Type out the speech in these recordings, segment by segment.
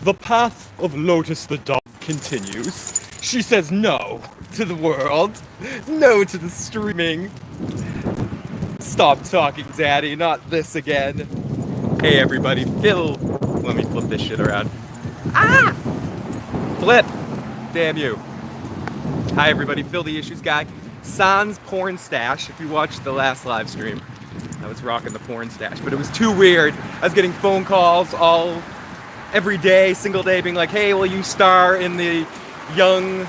The path of Lotus the dog continues. She says no to the world, no to the streaming. Stop talking, Daddy, not this again. Hey everybody, Phil. Let me flip this shit around. Ah! Flip! Damn you. Hi everybody, Phil the Issues Guy. Sans porn stash, if you watched the last live stream. I was rocking the porn stash, but it was too weird. I was getting phone calls every day, single day, being like, hey, will you star in the young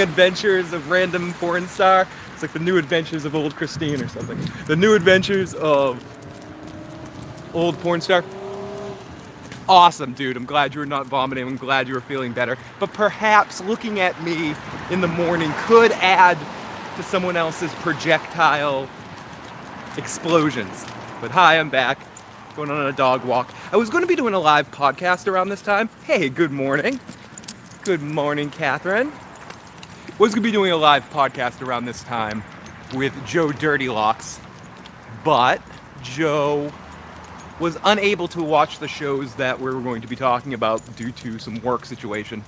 adventures of random porn star? It's like the new adventures of old Christine or something. The new adventures of old porn star. Awesome, dude. I'm glad you were not vomiting. I'm glad you were feeling better. But perhaps looking at me in the morning could add to someone else's projectile explosions. But hi, I'm back. Going on a dog walk. I was going to be doing a live podcast around this time. Hey, good morning. Good morning, Catherine. Was going to be doing a live podcast around this time with Joe Dirty Locks, but Joe was unable to watch the shows that we were going to be talking about due to some work situation.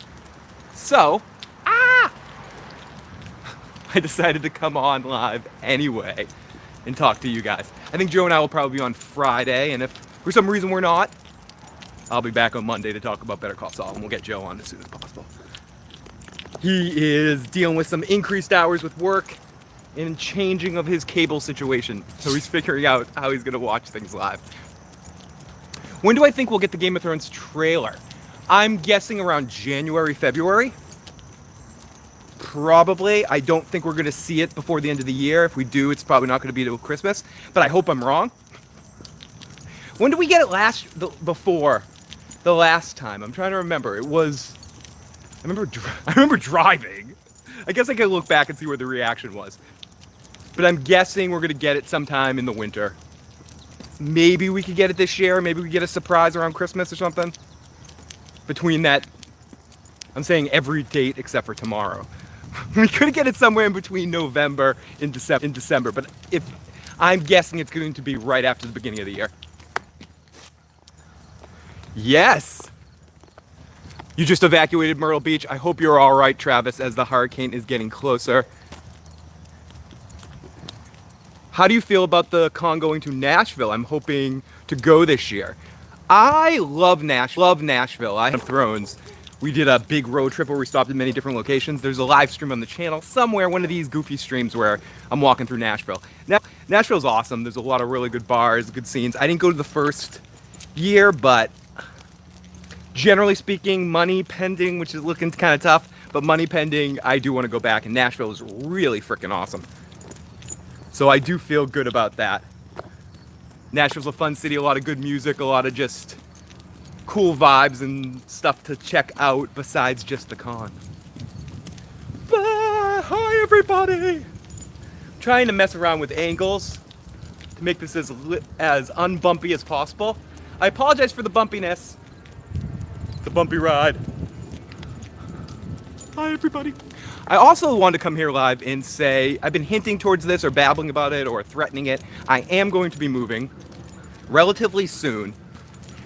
So, I decided to come on live anyway and talk to you guys. I think Joe and I will probably be on Friday, and if for some reason we're not, I'll be back on Monday to talk about Better Call Saul, and we'll get Joe on as soon as possible. He is dealing with some increased hours with work and changing of his cable situation, so he's figuring out how he's gonna watch things live. When do I think we'll get the Game of Thrones trailer? I'm guessing around January, February. Probably. I don't think we're going to see it before the end of the year. If we do, it's probably not going to be till Christmas. But I hope I'm wrong. When did we get it before the last time? I'm trying to remember. I remember driving. I guess I could look back and see where the reaction was. But I'm guessing we're going to get it sometime in the winter. Maybe we could get it this year. Maybe we get a surprise around Christmas or something. Between that, I'm saying every date except for tomorrow. We could get it somewhere in between November and December, but if I'm guessing it's going to be right after the beginning of the year. Yes! You just evacuated Myrtle Beach. I hope you're all right, Travis, as the hurricane is getting closer. How do you feel about the con going to Nashville? I'm hoping to go this year. I love Nashville. I have Thrones. We did a big road trip where we stopped at many different locations. There's a live stream on the channel somewhere, one of these goofy streams where I'm walking through Nashville. Nashville's awesome. There's a lot of really good bars, good scenes. I didn't go to the first year, but generally speaking, money pending, which is looking kind of tough, but money pending, I do want to go back, and Nashville is really freaking awesome. So I do feel good about that. Nashville's a fun city, a lot of good music, a lot of just cool vibes and stuff to check out besides just the con. Hi everybody! I'm trying to mess around with angles to make this as unbumpy as possible. I apologize for the bumpiness. The bumpy ride. Hi everybody. I also wanted to come here live and say, I've been hinting towards this or babbling about it or threatening it. I am going to be moving relatively soon.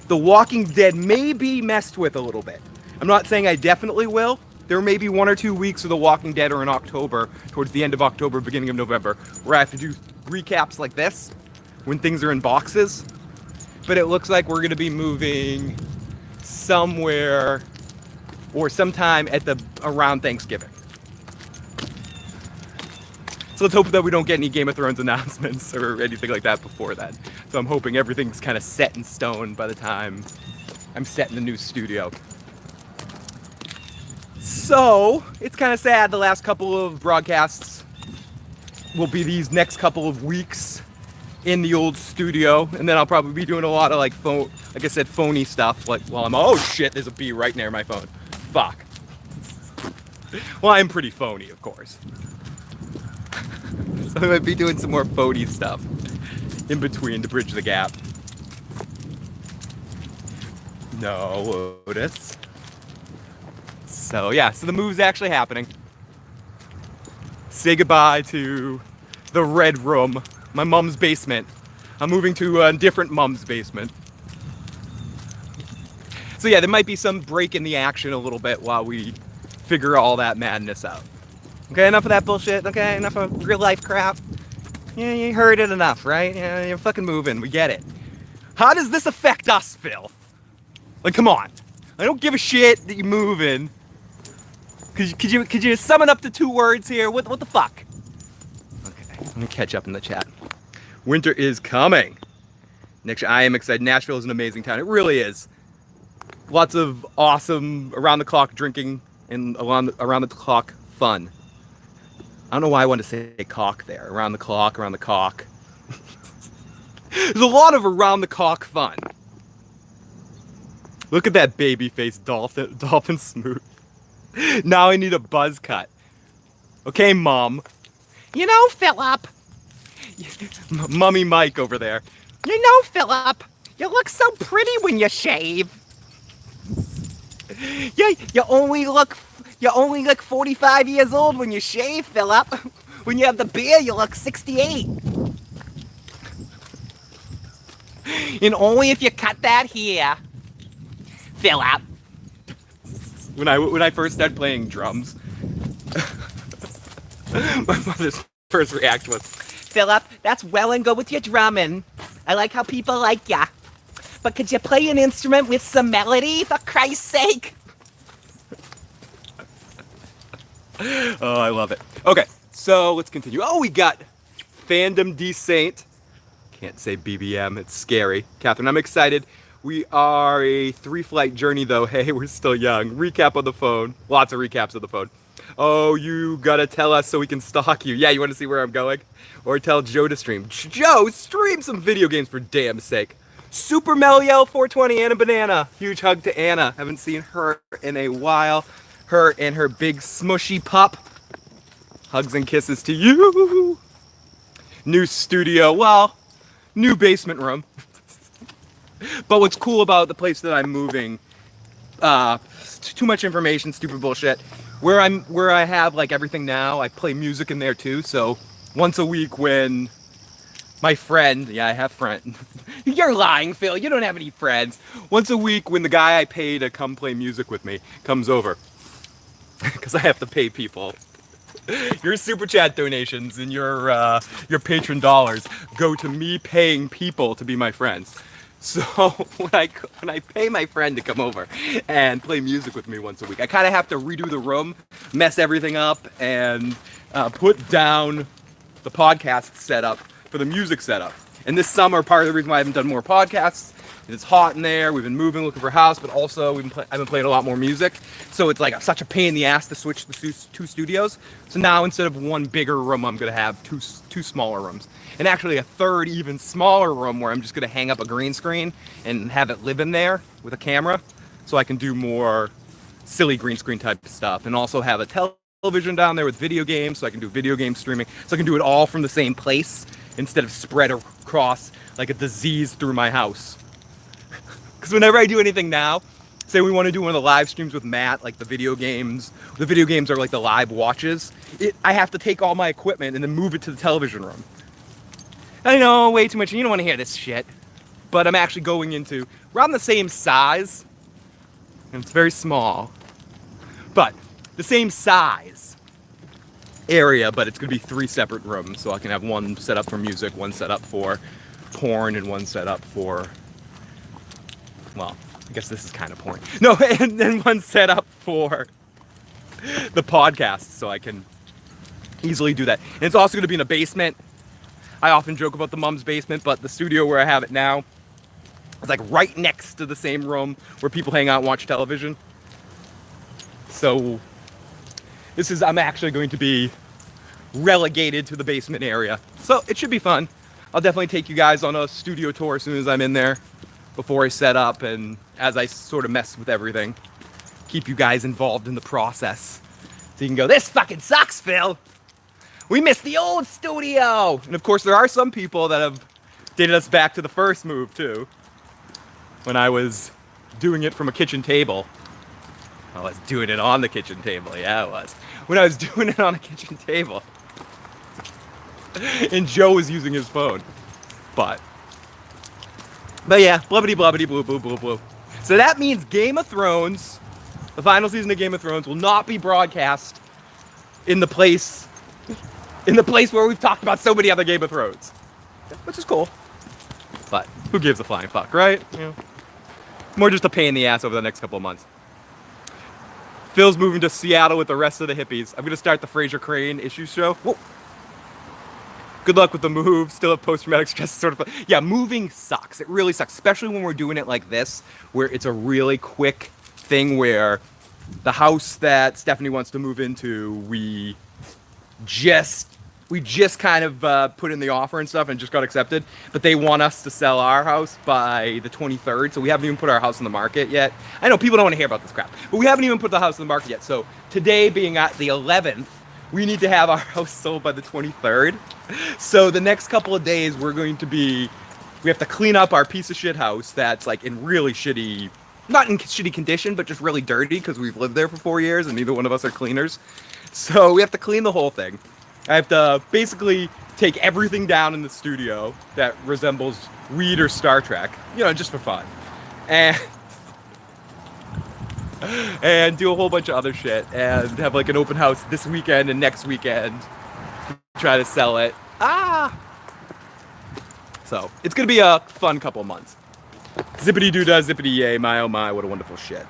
The Walking Dead may be messed with a little bit. I'm not saying I definitely will. There may be 1 or 2 weeks of The Walking Dead or in October, towards the end of October, beginning of November, where I have to do recaps like this when things are in boxes. But it looks like we're going to be moving somewhere or sometime around Thanksgiving. So let's hope that we don't get any Game of Thrones announcements or anything like that before then. So I'm hoping everything's kind of set in stone by the time I'm set in the new studio. So it's kind of sad the last couple of broadcasts will be these next couple of weeks in the old studio, and then I'll probably be doing a lot of like I said, phony stuff, like while oh shit, there's a bee right near my phone. Fuck. Well, I'm pretty phony, of course. So I might be doing some more phony stuff in between to bridge the gap. No, Otis. So yeah, so the move's actually happening. Say goodbye to the red room, my mom's basement. I'm moving to a different mom's basement. So yeah, there might be some break in the action a little bit while we figure all that madness out. Okay, enough of that bullshit. Okay, enough of real life crap. Yeah, you heard it enough, right? Yeah, you're fucking moving. We get it. How does this affect us, Phil? Like, come on. I don't give a shit that you're moving. Could you sum it up to 2 words here? What the fuck? Okay, let me catch up in the chat. Winter is coming. Next, I am excited. Nashville is an amazing town. It really is. Lots of awesome around-the-clock drinking and around-the-clock fun. I don't know why I wanted to say cock there. Around the clock, around the cock. There's a lot of around-the-clock fun. Look at that baby-faced dolphin smooth. Now I need a buzz cut. Okay, Mom. You know, Philip. Mummy Mike over there. You know, Philip, you look so pretty when you shave. Yeah, you only look 45 years old when you shave, Philip. When you have the beard, you look 68. And only if you cut that hair, Philip. When I first started playing drums, my mother's first reaction was, Philip, that's well and good with your drumming. I like how people like ya. But could you play an instrument with some melody, for Christ's sake? Oh, I love it. Okay, so let's continue. Oh, we got Fandom D Saint. Can't say BBM, it's scary. Catherine, I'm excited. We are a 3-flight journey though. Hey, we're still young. Recap on the phone. Lots of recaps on the phone. Oh, you gotta tell us so we can stalk you. Yeah, you wanna see where I'm going? Or tell Joe to stream. Joe, stream some video games for damn sake. Super Meliel 420, Anna Banana. Huge hug to Anna. Haven't seen her in a while. Her and her big smushy pup. Hugs and kisses to you. New studio, well, new basement room. But what's cool about the place that I'm moving, too much information, stupid bullshit. Where I have like everything now, I play music in there too. So once a week when my friend, yeah, I have friend. You're lying, Phil. You don't have any friends. Once a week when the guy I pay to come play music with me comes over, because I have to pay people. Your super chat donations and your patron dollars go to me paying people to be my friends. So when I pay my friend to come over and play music with me once a week, I kind of have to redo the room, mess everything up, and put down the podcast setup for the music setup. And this summer, part of the reason why I haven't done more podcasts is it's hot in there. We've been moving, looking for a house, but also I've been playing a lot more music. So it's like such a pain in the ass to switch the 2 studios. So now instead of one bigger room, I'm gonna have two smaller rooms. And actually a third, even smaller room where I'm just gonna hang up a green screen and have it live in there with a camera, so I can do more silly green screen type stuff, and also have a television down there with video games, so I can do video game streaming, so I can do it all from the same place instead of spread across like a disease through my house. Because whenever I do anything now, say we want to do one of the live streams with Matt, like the video games are like the live watches, I have to take all my equipment and then move it to the television room. I know, way too much, you don't want to hear this shit. But I'm actually going into around the same size, and it's very small, but the same size area, but it's going to be 3 separate rooms, so I can have one set up for music, one set up for porn, and one set up for, well, I guess this is kind of porn. No, and then one set up for the podcast, so I can easily do that. And it's also going to be in a basement. I often joke about the mom's basement, but the studio where I have it now is like right next to the same room where people hang out and watch television. So I'm actually going to be relegated to the basement area. So it should be fun. I'll definitely take you guys on a studio tour as soon as I'm in there, before I set up and as I sort of mess with everything. Keep you guys involved in the process. So you can go, this fucking sucks, Phil. We missed the old studio. And of course, there are some people that have dated us back to the first move too. When I was doing it from a kitchen table. I was doing it on the kitchen table. Yeah, I was. When I was doing it on a kitchen table. And Joe was using his phone. But yeah, blubbity blubbity blue blue blue blue. So that means Game of Thrones, the final season of Game of Thrones, will not be broadcast in the place where we've talked about so many other Game of Thrones. Which is cool. But who gives a flying fuck, right? You know, more just a pain in the ass over the next couple of months. Phil's moving to Seattle with the rest of the hippies. I'm going to start the Fraser Crane issue show. Whoa. Good luck with the move. Still have post-traumatic stress sort of. Yeah, moving sucks. It really sucks, especially when we're doing it like this, where it's a really quick thing where the house that Stephanie wants to move into, we just kind of put in the offer and stuff and just got accepted. But they want us to sell our house by the 23rd, so we haven't even put our house on the market yet. I know people don't want to hear about this crap, but we haven't even put the house on the market yet. So today being at the 11th, we need to have our house sold by the 23rd. So the next couple of days we have to clean up our piece of shit house that's like in really shitty, not in shitty condition, but just really dirty because we've lived there for 4 years and neither one of us are cleaners. So we have to clean the whole thing. I have to basically take everything down in the studio that resembles weed or Star Trek, you know, just for fun. And do a whole bunch of other shit and have like an open house this weekend and next weekend. Try to sell it. So it's gonna be a fun couple of months. Zippity doo dah, zippity yay, my oh my, what a wonderful shit.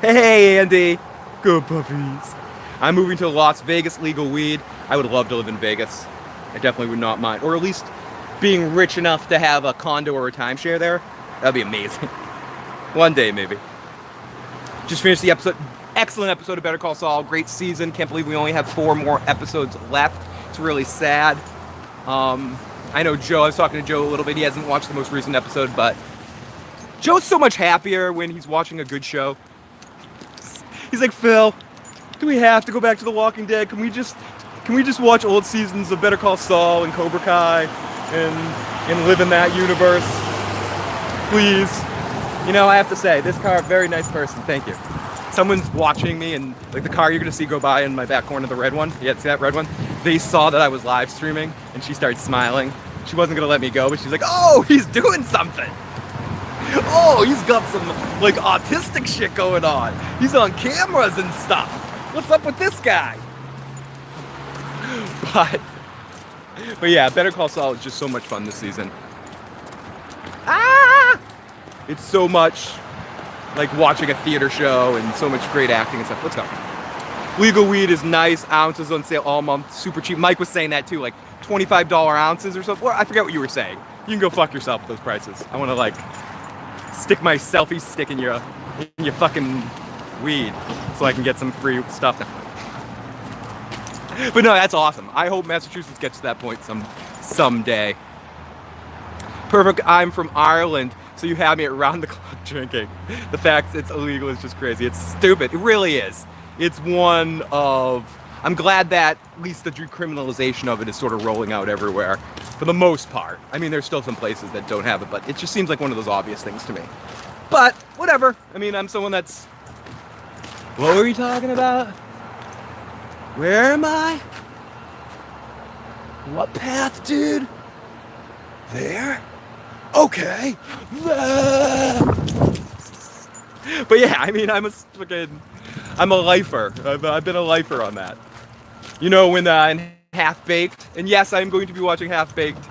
Hey Andy, good puppies. I'm moving to Las Vegas, legal weed. I would love to live in Vegas. I definitely would not mind, or at least being rich enough to have a condo or a timeshare there. That'd be amazing. One day maybe. Just finished the episode. Excellent episode of Better Call Saul. Great season. Can't believe we only have 4 more episodes left. It's really sad. I know Joe. I was talking to Joe a little bit. He hasn't watched the most recent episode, but Joe's so much happier when he's watching a good show. He's like, Phil, do we have to go back to The Walking Dead? Can we just watch old seasons of Better Call Saul and Cobra Kai and live in that universe? Please. You know, I have to say, this car, very nice person. Thank you. Someone's watching me, and like the car you're gonna see go by in my back corner, the red one. Yeah, see that red one? They saw that I was live streaming, and she started smiling. She wasn't gonna let me go, but she's like, "Oh, he's doing something. Oh, he's got some like autistic shit going on. He's on cameras and stuff. What's up with this guy?" But yeah, Better Call Saul is just so much fun this season. It's so much like watching a theater show and so much great acting and stuff. Let's go. Legal weed is nice. Ounces on sale all month. Super cheap. Mike was saying that too, like $25 ounces or something. I forget what you were saying. You can go fuck yourself with those prices. I want to like stick my selfie stick in your fucking weed so I can get some free stuff now. But no, that's awesome. I hope Massachusetts gets to that point someday. Perfect. I'm from Ireland. So you have me at round the clock drinking. The fact it's illegal is just crazy. It's stupid. It really is. It's one of... I'm glad that at least the decriminalization of it is sort of rolling out everywhere. For the most part. I mean, there's still some places that don't have it, but it just seems like one of those obvious things to me. But, whatever. I mean, I'm someone that's... What were we talking about? Where am I? What path, dude? There? Okay. But yeah, I mean, I'm a lifer. I've been a lifer on that. You know, when in Half-Baked, and yes, I'm going to be watching Half-Baked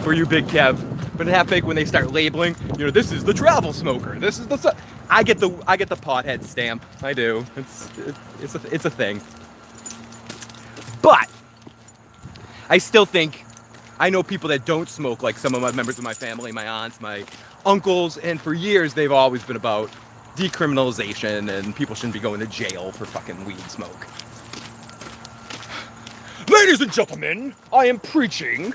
for you, Big Kev. But in Half-Baked, when they start labeling, you know, this is the travel smoker. This is the. I get the pothead stamp. I do. It's a thing. But I still think. I know people that don't smoke, like some of my members of my family, my aunts, my uncles, and for years they've always been about decriminalization and people shouldn't be going to jail for fucking weed smoke. Ladies and gentlemen, I am preaching.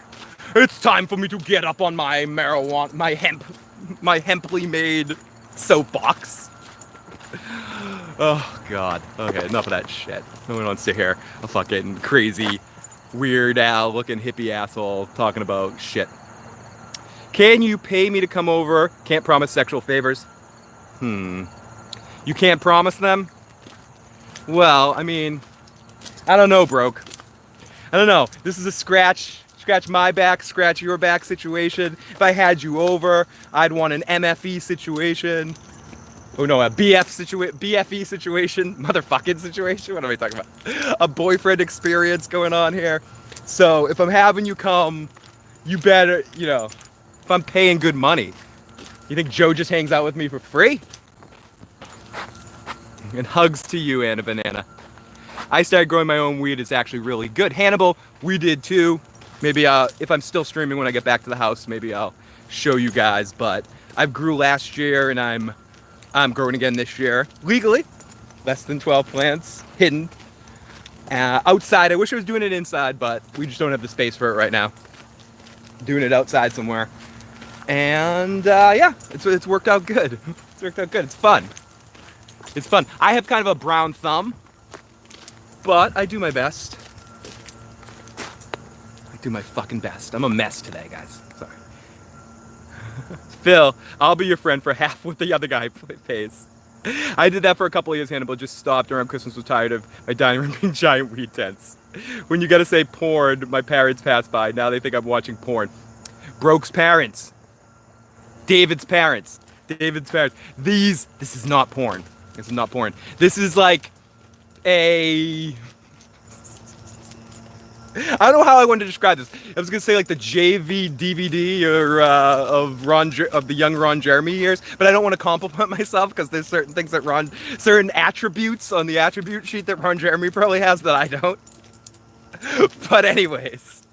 It's time for me to get up on my marijuana, my hemply made soapbox. Oh God. Okay, enough of that shit. No one wants to hear a fucking crazy Weird Al looking hippie asshole talking about shit. Can you pay me to come over? Can't promise sexual favors. You can't promise them? Well, I mean, I don't know, broke. I don't know. This is a scratch scratch my back, scratch your back situation. If I had you over, I'd want an MFE situation. Oh no, a BFE situation, motherfucking situation. What am I talking about? A boyfriend experience going on here. So if I'm having you come, you better, you know, if I'm paying good money, you think Joe just hangs out with me for free? And hugs to you, Anna Banana. I started growing my own weed. It's actually really good. Hannibal, we did too. Maybe if I'm still streaming when I get back to the house, maybe I'll show you guys. But I grew last year and I'm growing again this year. Legally, less than 12 plants, hidden. Outside, I wish I was doing it inside, but we just don't have the space for it right now. Doing it outside somewhere. And yeah, it's worked out good. It's worked out good. It's fun. It's fun. I have kind of a brown thumb, but I do my best. I do my fucking best. I'm a mess today, guys. Sorry. Phil, I'll be your friend for half what the other guy pays. I did that for a couple of years, Hannibal. Just stopped around Christmas. Was tired of my dining room being giant weed tents. When you gotta say porn, my parents pass by. Now they think I'm watching porn. Broke's parents. David's parents. David's parents. This is not porn. This is not porn. This is like a... I don't know how I wanted to describe this. I was gonna say like the JV DVD or of the young Ron Jeremy years, but I don't want to compliment myself because there's certain things that certain attributes on the attribute sheet that Ron Jeremy probably has that I don't. But anyways,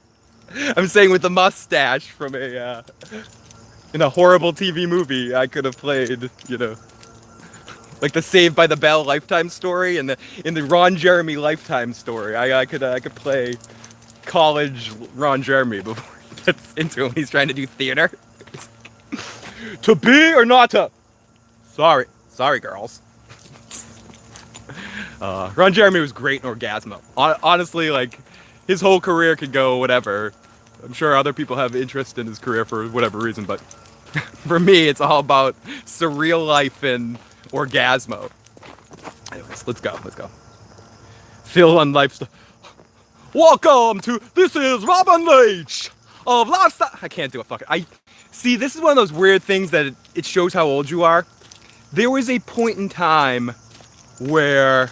I'm saying with the mustache from in a horrible TV movie, I could have played, you know, like the Saved by the Bell Lifetime story and in the Ron Jeremy Lifetime story. I could play college Ron Jeremy before he gets into him. He's trying to do theater. To be or not to? Sorry, girls. Ron Jeremy was great in Orgasmo. Honestly, like his whole career could go whatever. I'm sure other people have interest in his career for whatever reason, but for me, it's all about surreal life and Orgasmo. Anyways, let's go. Phil on lifestyle. Welcome to This Is Robin Leach of Lifestyle. I can't do it. See, this is one of those weird things that it shows how old you are. There was a point in time where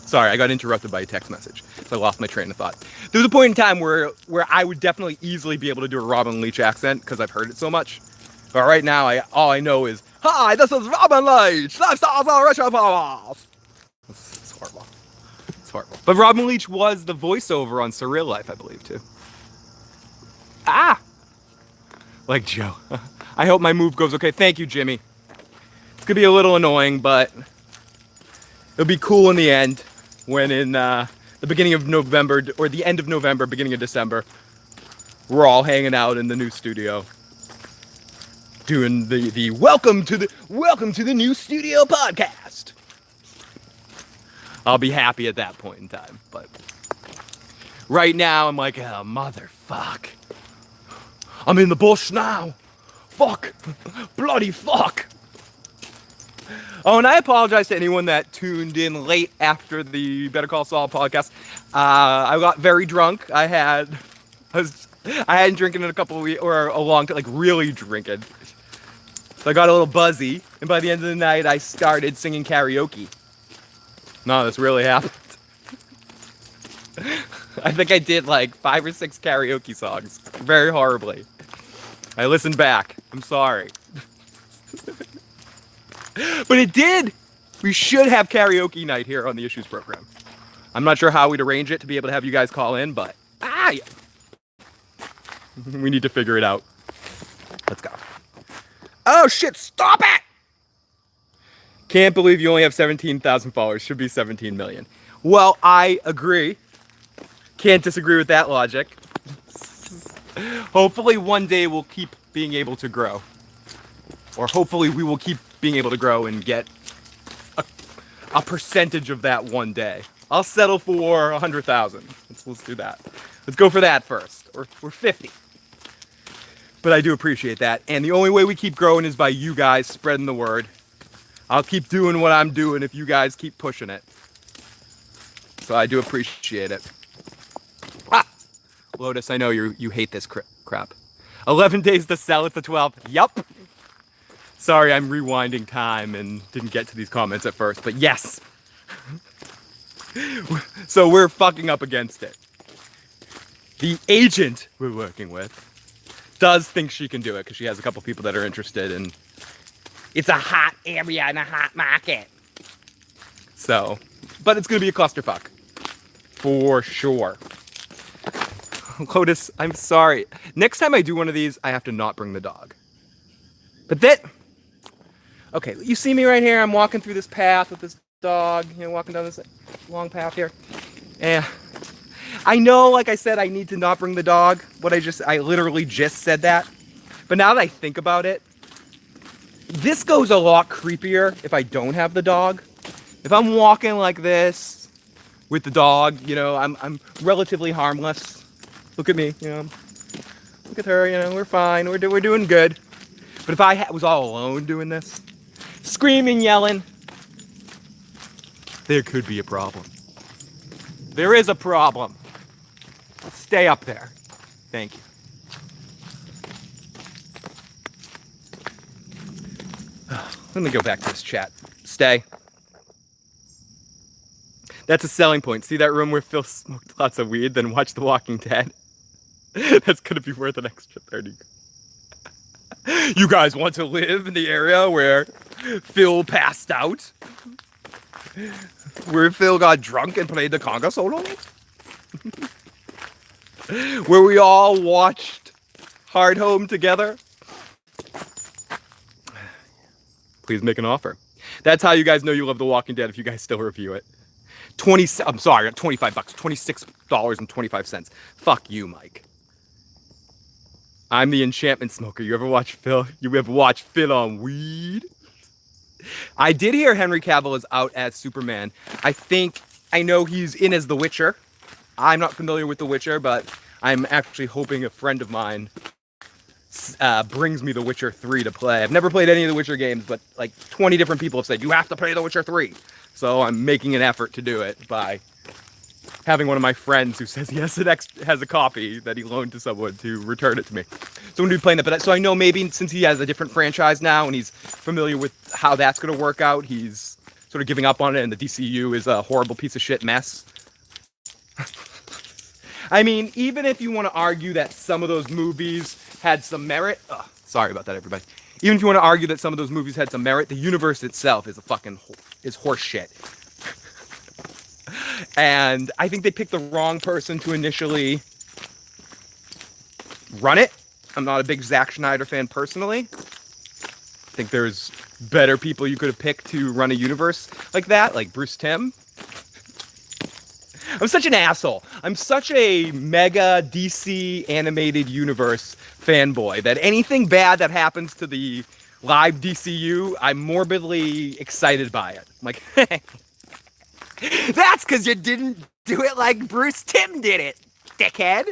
sorry, I got interrupted by a text message, so I lost my train of thought. There was a point in time where I would definitely easily be able to do a Robin Leach accent because I've heard it so much. But right now, all I know is, "Hi, this is Robin Leach. Lifestyles are rich of us." It's horrible. It's horrible. But Robin Leach was the voiceover on Surreal Life, I believe, too. Like Joe. I hope my move goes okay. Thank you, Jimmy. It's gonna be a little annoying, but it'll be cool in the end when in the beginning of November, or the end of November, beginning of December, we're all hanging out in the new studio. Doing the welcome to the new studio podcast. I'll be happy at that point in time, but right now I'm like, oh, motherfuck. I'm in the bush now. Fuck. Bloody fuck. Oh, and I apologize to anyone that tuned in late after the Better Call Saul podcast. I got very drunk. I hadn't drinking in a couple of weeks, or a long time, like really drinking. So I got a little buzzy, and by the end of the night, I started singing karaoke. No, this really happened. I think I did like 5 or 6 karaoke songs, very horribly. I listened back. I'm sorry. But it did. We should have karaoke night here on the Issues program. I'm not sure how we'd arrange it to be able to have you guys call in, but yeah. We need to figure it out. Let's go. Oh shit, stop it! Can't believe you only have 17,000 followers. Should be 17 million. Well, I agree. Can't disagree with that logic. Hopefully one day we'll keep being able to grow. Or hopefully we will keep being able to grow and get a percentage of that one day. I'll settle for 100,000. Let's do that. Let's go for that first. Or 50. But I do appreciate that. And the only way we keep growing is by you guys spreading the word. I'll keep doing what I'm doing if you guys keep pushing it. So I do appreciate it. Ah! Lotus, I know you hate this crap. 11 days to sell it to 12. Yup. Sorry, I'm rewinding time and didn't get to these comments at first, but yes. So we're fucking up against it. The agent we're working with does think she can do it because she has a couple people that are interested, and it's a hot area and a hot market. So, but it's going to be a clusterfuck. For sure. Lotus, I'm sorry. Next time I do one of these, I have to not bring the dog. But that... Okay, you see me right here. I'm walking through this path with this dog, walking down this long path here. And I know, like I said, I need to not bring the dog. I literally just said that. But now that I think about it, this goes a lot creepier if I don't have the dog. If I'm walking like this with the dog, I'm relatively harmless. Look at me, Look at her, we're fine. We're doing good. But if I was all alone doing this, screaming, yelling, there could be a problem. There is a problem. Stay up there. Thank you. Let me go back to this chat. Stay. That's a selling point. See that room where Phil smoked lots of weed, then watched The Walking Dead? That's gonna be worth an extra 30. You guys want to live in the area where Phil passed out? Where Phil got drunk and played the conga solo? Where we all watched Hard Home together? Please make an offer. That's how you guys know you love The Walking Dead if you guys still review it. I'm sorry, $25, $26.25. Fuck you, Mike. I'm the enchantment smoker. You ever watch Phil on weed? I did hear Henry Cavill is out as Superman. I know he's in as The Witcher. I'm not familiar with The Witcher, but I'm actually hoping a friend of mine brings me The Witcher 3 to play. I've never played any of the Witcher games, but like 20 different people have said, you have to play The Witcher 3. So I'm making an effort to do it by having one of my friends who says he has a copy that he loaned to someone to return it to me. So I'm going to be playing that. But so I know maybe since he has a different franchise now and he's familiar with how that's going to work out, he's sort of giving up on it, and the DCU is a horrible piece of shit mess. I mean, even if you want to argue that some of those movies had some merit... sorry about that, everybody. Even if you want to argue that some of those movies had some merit, the universe itself is is horse shit. And I think they picked the wrong person to initially run it. I'm not a big Zack Snyder fan personally. I think there's better people you could have picked to run a universe like that, like Bruce Timm. I'm such an asshole. I'm such a mega DC animated universe fanboy that anything bad that happens to the live DCU, I'm morbidly excited by it. I'm like, that's because you didn't do it like Bruce Timm did it, dickhead.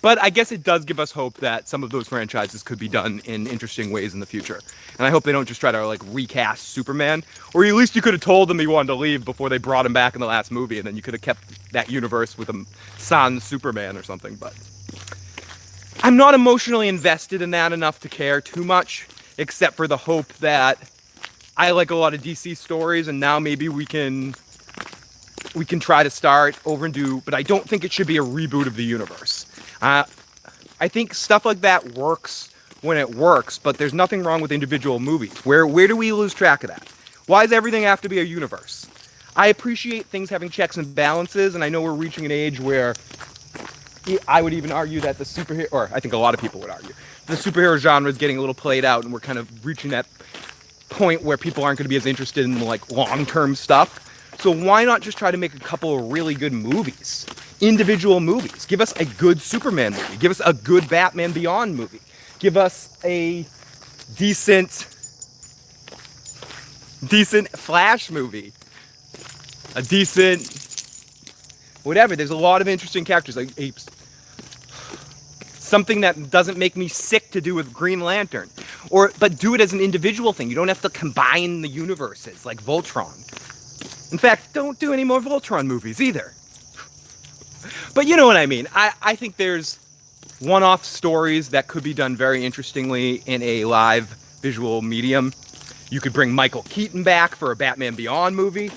But I guess it does give us hope that some of those franchises could be done in interesting ways in the future. And I hope they don't just try to like recast Superman, or at least you could have told them he wanted to leave before they brought him back in the last movie, and then you could have kept that universe with a sans Superman or something. But I'm not emotionally invested in that enough to care too much, except for the hope that I like a lot of DC stories, and now maybe we can try to start over and do, but I don't think it should be a reboot of the universe. I think stuff like that works when it works, but there's nothing wrong with individual movies. Where do we lose track of that? Why does everything have to be a universe? I appreciate things having checks and balances, and I know we're reaching an age where I would even argue that the superhero, or I think a lot of people would argue, the superhero genre is getting a little played out, and we're kind of reaching that point where people aren't going to be as interested in like long-term stuff. So why not just try to make a couple of really good movies? Individual movies. Give us a good Superman movie. Give us a good Batman Beyond movie. Give us a decent Flash movie. A decent whatever. There's a lot of interesting characters. Like something that doesn't make me sick to do with Green Lantern. But do it as an individual thing. You don't have to combine the universes like Voltron. In fact, don't do any more Voltron movies either. But you know what I mean. I think there's one-off stories that could be done very interestingly in a live visual medium. You could bring Michael Keaton back for a Batman Beyond movie.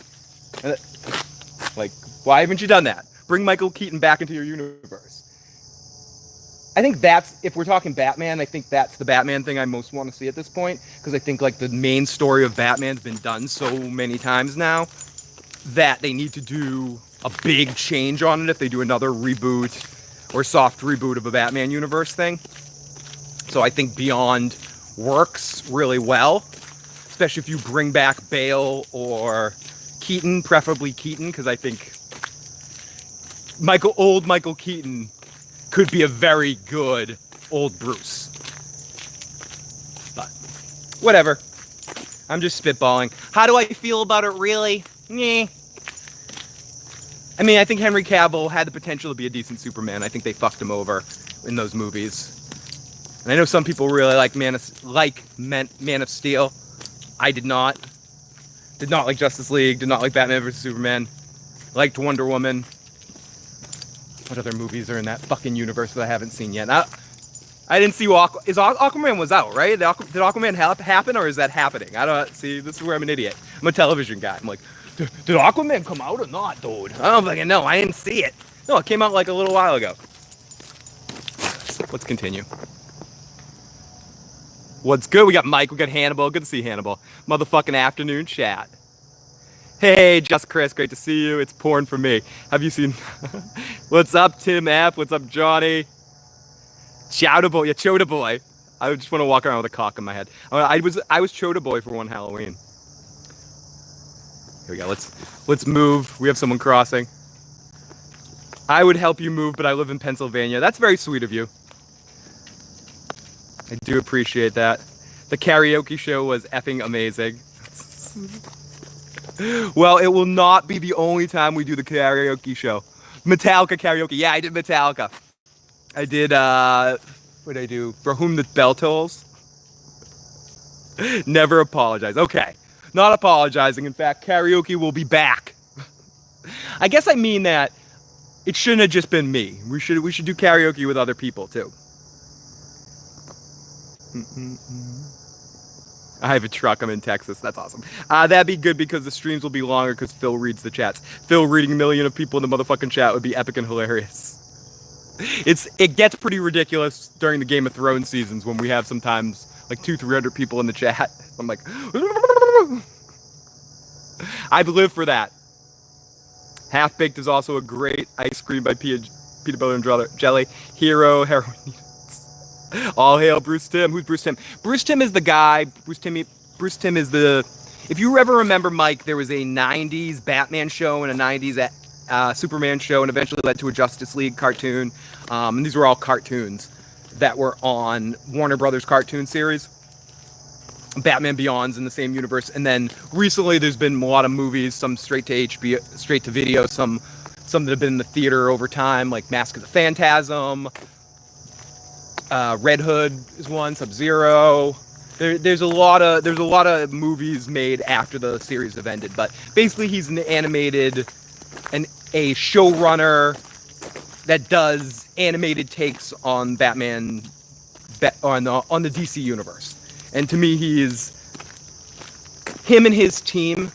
Like, why haven't you done that? Bring Michael Keaton back into your universe. I think that's, if we're talking Batman, I think that's the Batman thing I most want to see at this point. Because I think, like, the main story of Batman's been done so many times now that they need to do a big change on it if they do another reboot or soft reboot of a Batman universe thing. So I think Beyond works really well, especially if you bring back Bale or Keaton, preferably Keaton, because I think old Michael Keaton could be a very good old Bruce. But whatever. I'm just spitballing. How do I feel about it, really? Meh. I mean, I think Henry Cavill had the potential to be a decent Superman. I think they fucked him over in those movies. And I know some people really like Man of Steel. I did not. Did not like Justice League. Did not like Batman vs. Superman. Liked Wonder Woman. What other movies are in that fucking universe that I haven't seen yet? I didn't see Aquaman was out, right? Did Aquaman happen, or is that happening? I don't see. This is where I'm an idiot. I'm a television guy. I'm like, did Aquaman come out or not, dude? I don't fucking know. I didn't see it. No, it came out like a little while ago. Let's continue. What's good? We got Mike. We got Hannibal. Good to see Hannibal. Motherfucking afternoon chat. Hey, Just Chris. Great to see you. It's porn for me. Have you seen? What's up, Tim F? What's up, Johnny? Chowder boy. Yeah, Chowder boy. I just want to walk around with a cock in my head. I was Chowder boy for one Halloween. Here we go. Let's move. We have someone crossing. I would help you move, but I live in Pennsylvania. That's very sweet of you. I do appreciate that. The karaoke show was effing amazing. Well, it will not be the only time we do the karaoke show. Metallica karaoke. Yeah, I did Metallica. I did, what did I do? For Whom the Bell Tolls? Never apologize. Okay. Not apologizing. In fact, karaoke will be back. I guess I mean that it shouldn't have just been me. We should do karaoke with other people too. I have a truck. I'm in Texas. That's awesome. That'd be good because the streams will be longer because Phil reads the chats. Phil reading 1 million of people in the motherfucking chat would be epic and hilarious. It gets pretty ridiculous during the Game of Thrones seasons when we have sometimes like 200-300 people in the chat. I'm like, I've lived for that. Half Baked is also a great ice cream by peanut butter and jelly. Hero, heroin. All hail Bruce Timm. Who's Bruce Timm? Bruce Timm is the guy. Bruce Timm is the. If you ever remember, Mike, there was a '90s Batman show and a '90s Superman show, and eventually led to a Justice League cartoon. And these were all cartoons that were on Warner Brothers cartoon series. Batman Beyond's in the same universe, and then recently there's been a lot of movies, some straight to HBO, straight to video, some that have been in the theater over time, like Mask of the Phantasm. Red Hood is one. Sub-Zero. There's a lot of movies made after the series have ended, but basically he's an animated, a showrunner that does animated takes on Batman, on the DC universe. And to me, him and his team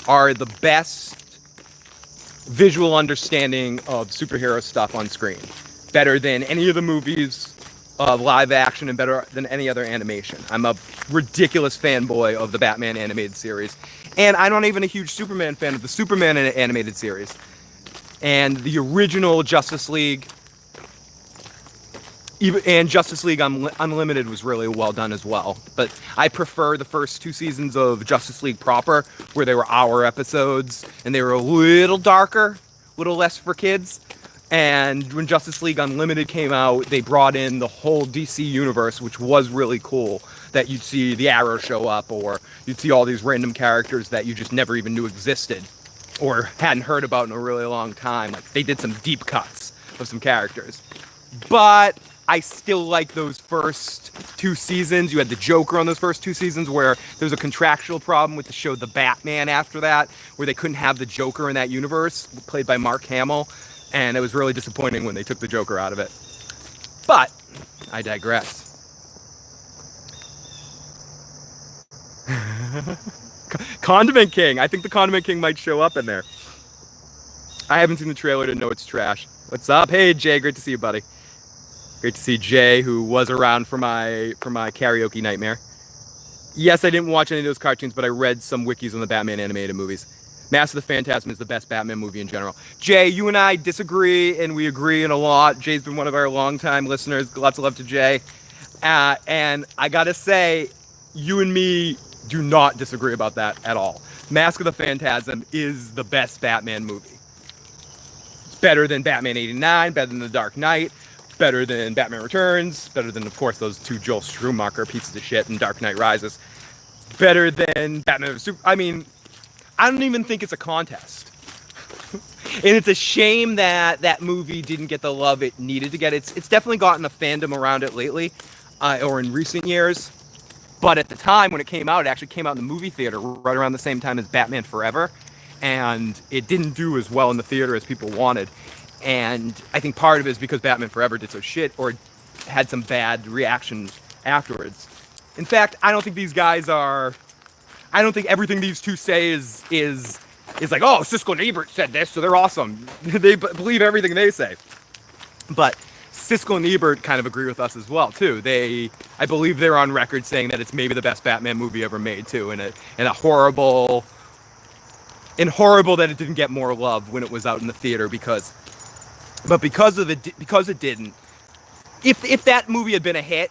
are the best visual understanding of superhero stuff on screen. Better than any of the movies of live action and better than any other animation. I'm a ridiculous fanboy of the Batman animated series. And I'm not even a huge Superman fan of the Superman animated series. And the original Justice League, and Justice League Unlimited was really well done as well. But I prefer the first 2 seasons of Justice League proper, where they were hour episodes, and they were a little darker, a little less for kids. And when Justice League Unlimited came out, they brought in the whole DC universe, which was really cool. That you'd see the Arrow show up, or you'd see all these random characters that you just never even knew existed, or hadn't heard about in a really long time. Like, they did some deep cuts of some characters. But I still like those first 2 seasons. You had the Joker on those first 2 seasons where there's a contractual problem with the show The Batman after that, where they couldn't have the Joker in that universe, played by Mark Hamill, and it was really disappointing when they took the Joker out of it. But I digress. Condiment King. I think the Condiment King might show up in there. I haven't seen the trailer to know it's trash. What's up? Hey, Jay. Great to see you, buddy. Great to see Jay, who was around for my karaoke nightmare. Yes, I didn't watch any of those cartoons, but I read some wikis on the Batman animated movies. Mask of the Phantasm is the best Batman movie in general. Jay, you and I disagree, and we agree in a lot. Jay's been one of our longtime listeners. Lots of love to Jay. And I gotta say, you and me do not disagree about that at all. Mask of the Phantasm is the best Batman movie. It's better than Batman 89, better than The Dark Knight, better than Batman Returns, better than, of course, those 2 Joel Schumacher pieces of shit in Dark Knight Rises. Better than Batman Super... I mean, I don't even think it's a contest. And it's a shame that that movie didn't get the love it needed to get. It's definitely gotten a fandom around it lately, or in recent years. But at the time when it came out, it actually came out in the movie theater right around the same time as Batman Forever. And it didn't do as well in the theater as people wanted. And I think part of it is because Batman Forever did so shit or had some bad reaction afterwards. In fact, I don't think these guys are... I don't think everything these two say is like, oh, Siskel and Ebert said this, so they're awesome. They believe everything they say. But Siskel and Ebert kind of agree with us as well, too. I believe they're on record saying that it's maybe the best Batman movie ever made, too, and horrible that it didn't get more love when it was out in the theater because it didn't. If that movie had been a hit,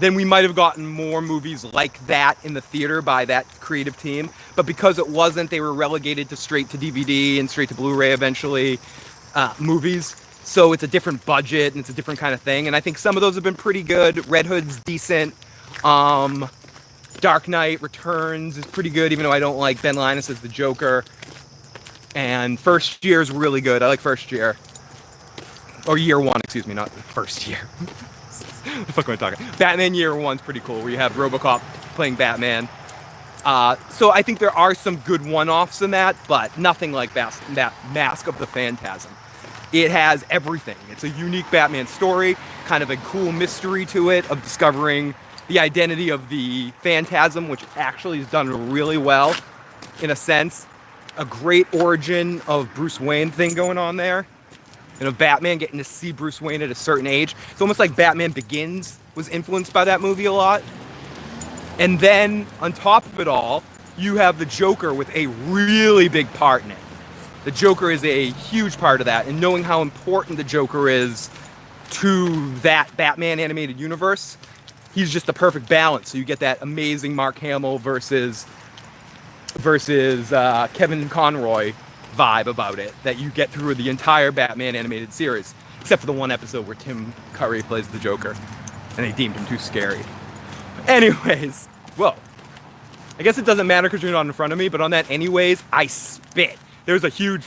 then we might have gotten more movies like that in the theater by that creative team. But because it wasn't, they were relegated to straight to DVD and straight to Blu-ray eventually movies. So it's a different budget and it's a different kind of thing. And I think some of those have been pretty good. Red Hood's decent. Dark Knight Returns is pretty good, even though I don't like Ben Linus as the Joker. And First Year is really good. I like First Year. Or Year One, excuse me, not First Year. What the fuck am I talking? Batman Year One's pretty cool, where you have RoboCop playing Batman. So I think there are some good one-offs in that, but nothing like that Mask of the Phantasm. It has everything. It's a unique Batman story, kind of a cool mystery to it of discovering the identity of the Phantasm, which actually is done really well, in a sense. A great origin of Bruce Wayne thing going on there. You know, Batman getting to see Bruce Wayne at a certain age. It's almost like Batman Begins was influenced by that movie a lot. And then, on top of it all, you have the Joker with a really big part in it. The Joker is a huge part of that, and knowing how important the Joker is to that Batman animated universe, he's just the perfect balance. So you get that amazing Mark Hamill versus Kevin Conroy vibe about it that you get through the entire Batman animated series, except for the one episode where Tim Curry plays the Joker and they deemed him too scary. Anyways, whoa. I guess it doesn't matter because you're not in front of me, but on that anyways, I spit. There was a huge,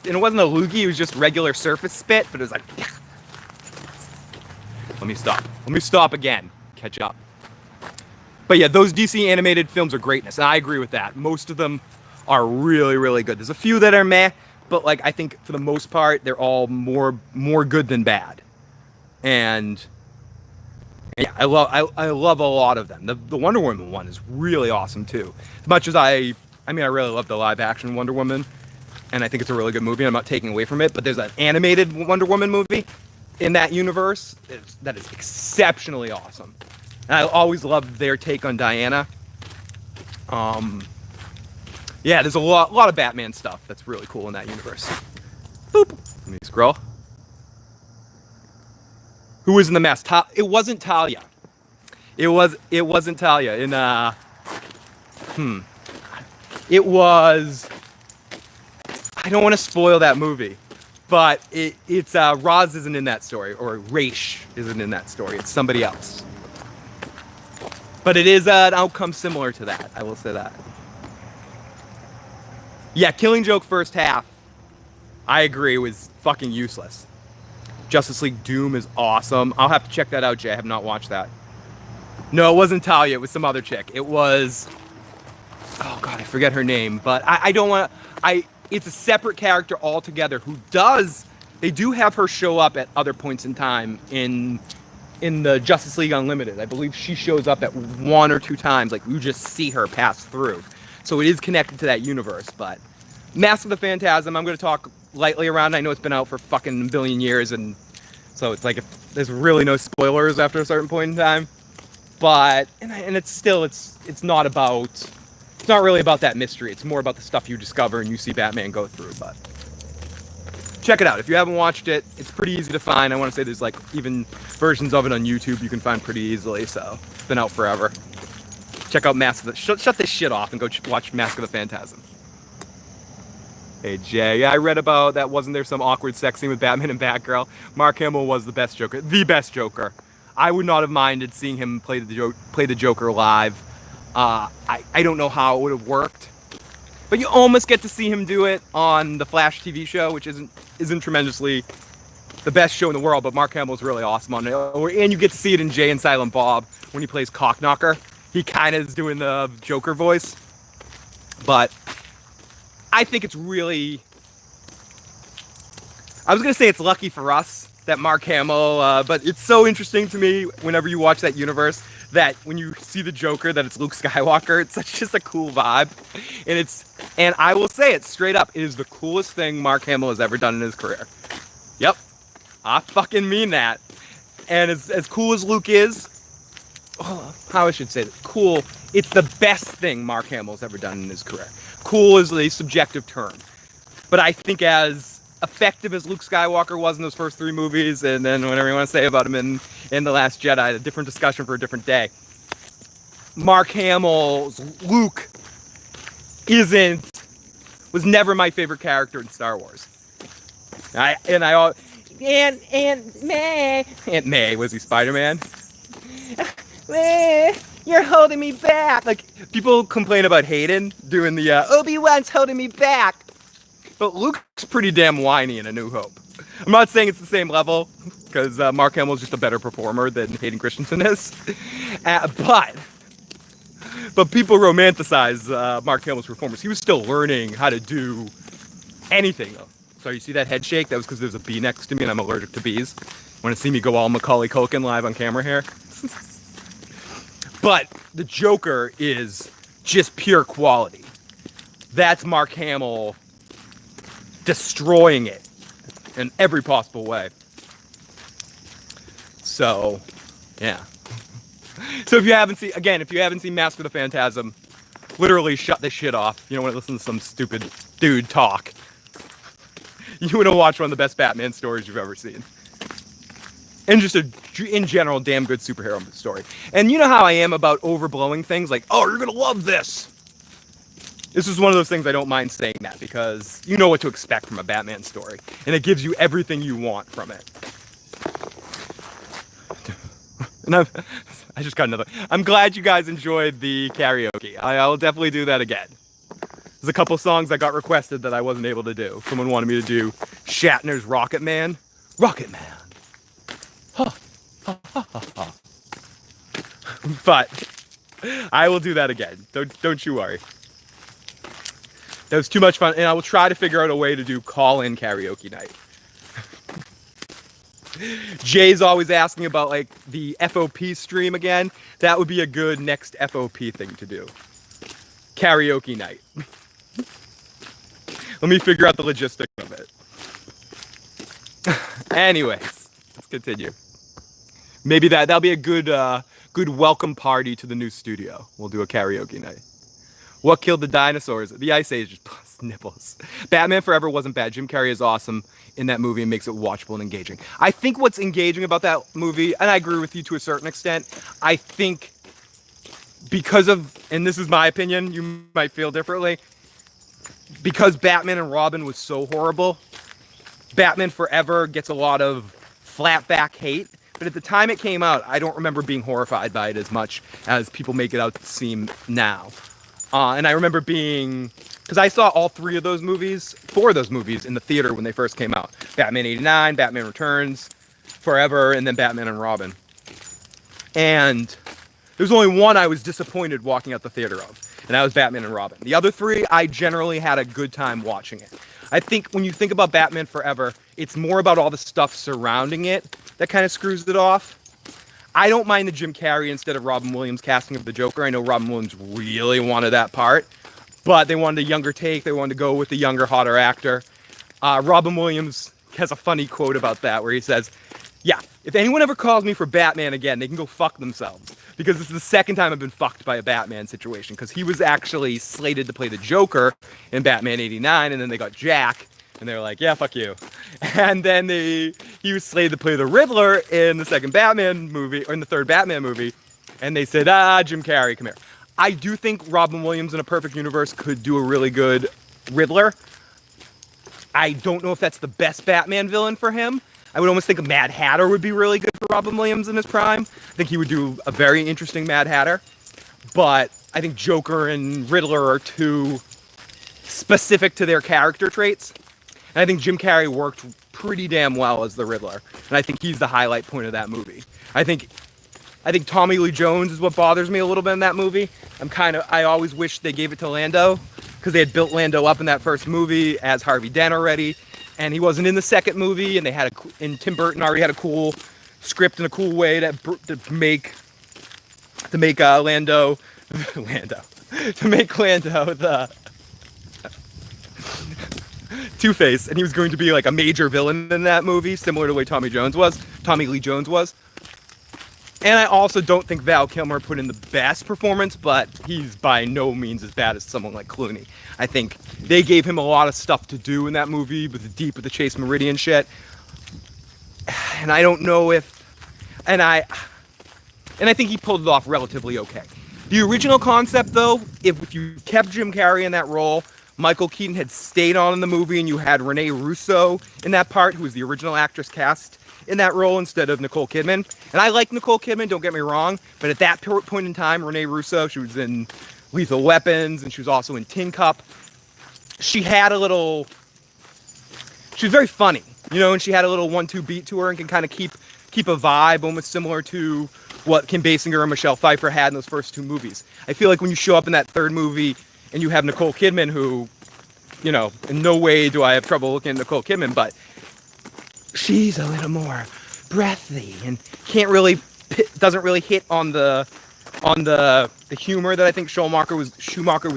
and it wasn't a loogie, it was just regular surface spit, but it was like, let me stop again, catch up. But yeah, those DC animated films are greatness, and I agree with that. Most of them are really, really good. There's a few that are meh, but like I think for the most part, they're all more good than bad. And yeah, I love a lot of them. The Wonder Woman one is really awesome too. As much as I really love the live action Wonder Woman, and I think it's a really good movie. I'm not taking away from it, but there's an animated Wonder Woman movie in that universe that is exceptionally awesome. And I always loved their take on Diana. Yeah, there's a lot of Batman stuff that's really cool in that universe. Boop. Let me scroll. Who was in the mess? It wasn't Talia. It wasn't Talia. It was. I don't want to spoil that movie, but it's Roz isn't in that story, or Raish isn't in that story. It's somebody else. But it is an outcome similar to that. I will say that. Yeah, Killing Joke first half, I agree, was fucking useless. Justice League Doom is awesome. I'll have to check that out, Jay. I have not watched that. No, it wasn't Talia. It was some other chick. It was... Oh, God, I forget her name. But I don't want to... It's a separate character altogether who does... They do have her show up at other points in time in the Justice League Unlimited. I believe she shows up at 1 or 2 times. Like, you just see her pass through. So it is connected to that universe. But Mask of the Phantasm, I'm going to talk lightly around. I know it's been out for fucking a billion years, and so it's like there's really no spoilers after a certain point in time. But and it's still it's not really about that mystery. It's more about the stuff you discover and you see Batman go through. But check it out if you haven't watched it. It's pretty easy to find. I want to say there's like even versions of it on YouTube you can find pretty easily. So it's been out forever. Check out Mask of the... Shut this shit off and go watch Mask of the Phantasm. Hey, Jay. Yeah, I read about that. Wasn't there some awkward sex scene with Batman and Batgirl? Mark Hamill was the best Joker. The best Joker. I would not have minded seeing him play the Joker live. I don't know how it would have worked. But you almost get to see him do it on the Flash TV show, which isn't tremendously the best show in the world, but Mark Hamill's really awesome on it. And you get to see it in Jay and Silent Bob when he plays Cockknocker. He kind of is doing the Joker voice. But I think it's really... I was going to say it's lucky for us that Mark Hamill, but it's so interesting to me whenever you watch that universe that when you see the Joker, that it's Luke Skywalker. It's just a cool vibe. And I will say it straight up, it is the coolest thing Mark Hamill has ever done in his career. Yep. I fucking mean that. And as cool as Luke is, how I should say this, cool, it's the best thing Mark Hamill's ever done in his career. Cool is a subjective term. But I think as effective as Luke Skywalker was in those first 3 movies, and then whatever you want to say about him in The Last Jedi, a different discussion for a different day. Mark Hamill's Luke was never my favorite character in Star Wars. Aunt May, was he Spider-Man? You're holding me back. Like, people complain about Hayden doing the Obi-Wan's holding me back. But Luke's pretty damn whiny in A New Hope. I'm not saying it's the same level, because Mark Hamill's just a better performer than Hayden Christensen is. But people romanticize Mark Hamill's performance. He was still learning how to do anything, though. So you see that head shake? That was because there's a bee next to me and I'm allergic to bees. Want to see me go all Macaulay Culkin live on camera here? But the Joker is just pure quality. That's Mark Hamill destroying it in every possible way. So, yeah. So if you haven't seen Mask of the Phantasm, literally shut this shit off. You don't want to listen to some stupid dude talk. You want to watch one of the best Batman stories you've ever seen. And just in general, damn good superhero story. And you know how I am about overblowing things? Like, oh, you're going to love this. This is one of those things I don't mind saying that, because you know what to expect from a Batman story. And it gives you everything you want from it. And I just got another. I'm glad you guys enjoyed the karaoke. I'll definitely do that again. There's a couple songs that got requested that I wasn't able to do. Someone wanted me to do Shatner's Rocket Man. Rocket Man. Ha, ha, ha, ha, ha. But I will do that again. Don't you worry. That was too much fun, and I will try to figure out a way to do call-in karaoke night. Jay's always asking about like the FOP stream again. That would be a good next FOP thing to do. Karaoke night. Let me figure out the logistics of it. Anyways, let's continue. Maybe that'll be a good welcome party to the new studio. We'll do a karaoke night. What killed the dinosaurs? The Ice Age plus nipples. Batman Forever wasn't bad. Jim Carrey is awesome in that movie and makes it watchable and engaging. I think what's engaging about that movie, and I agree with you to a certain extent, I think because of, and this is my opinion, you might feel differently, because Batman and Robin was so horrible, Batman Forever gets a lot of flat back hate. But at the time it came out, I don't remember being horrified by it as much as people make it out to seem now. And I remember being, because I saw all 4 of those movies in the theater when they first came out. Batman 89, Batman Returns, Forever, and then Batman and Robin. And there's only one I was disappointed walking out the theater of, and that was Batman and Robin. The other three, I generally had a good time watching it. I think when you think about Batman Forever, it's more about all the stuff surrounding it that kind of screws it off. I don't mind the Jim Carrey instead of Robin Williams casting of the Joker. I know Robin Williams really wanted that part, but they wanted a younger take. They wanted to go with the younger, hotter actor. Robin Williams has a funny quote about that where he says, yeah, if anyone ever calls me for Batman again, they can go fuck themselves. Because this is the second time I've been fucked by a Batman situation. Because he was actually slated to play the Joker in Batman '89, and then they got Jack, and they were like, yeah, fuck you. And then he was slated to play the Riddler in the second Batman movie, or in the third Batman movie, and they said, Jim Carrey, come here. I do think Robin Williams in a perfect universe could do a really good Riddler. I don't know if that's the best Batman villain for him. I would almost think a Mad Hatter would be really good for Robin Williams in his prime. I think he would do a very interesting Mad Hatter. But I think Joker and Riddler are too specific to their character traits. And I think Jim Carrey worked pretty damn well as the Riddler. And I think he's the highlight point of that movie. I think Tommy Lee Jones is what bothers me a little bit in that movie. I always wish they gave it to Lando, because they had built Lando up in that first movie as Harvey Dent already. And he wasn't in the second movie, and and Tim Burton already had a cool script and a cool way to make Lando the Two-Face, and he was going to be like a major villain in that movie, similar to the way Tommy Lee Jones was. And I also don't think Val Kilmer put in the best performance, but he's by no means as bad as someone like Clooney. I think they gave him a lot of stuff to do in that movie with the Chase Meridian shit. And I don't know and I think he pulled it off relatively okay. The original concept, though, if you kept Jim Carrey in that role, Michael Keaton had stayed on in the movie, and you had Rene Russo in that part, who was the original actress cast in that role instead of Nicole Kidman. And I like Nicole Kidman, don't get me wrong, but at that point in time, Rene Russo, she was in Lethal Weapons, and she was also in Tin Cup. She was very funny, and she had a little 1-2 beat to her and can kind of keep a vibe, almost similar to what Kim Basinger and Michelle Pfeiffer had in those first two movies. I feel like when you show up in that third movie and you have Nicole Kidman, who, in no way do I have trouble looking at Nicole Kidman, but she's a little more breathy and doesn't really hit on the humor that I think Schumacher was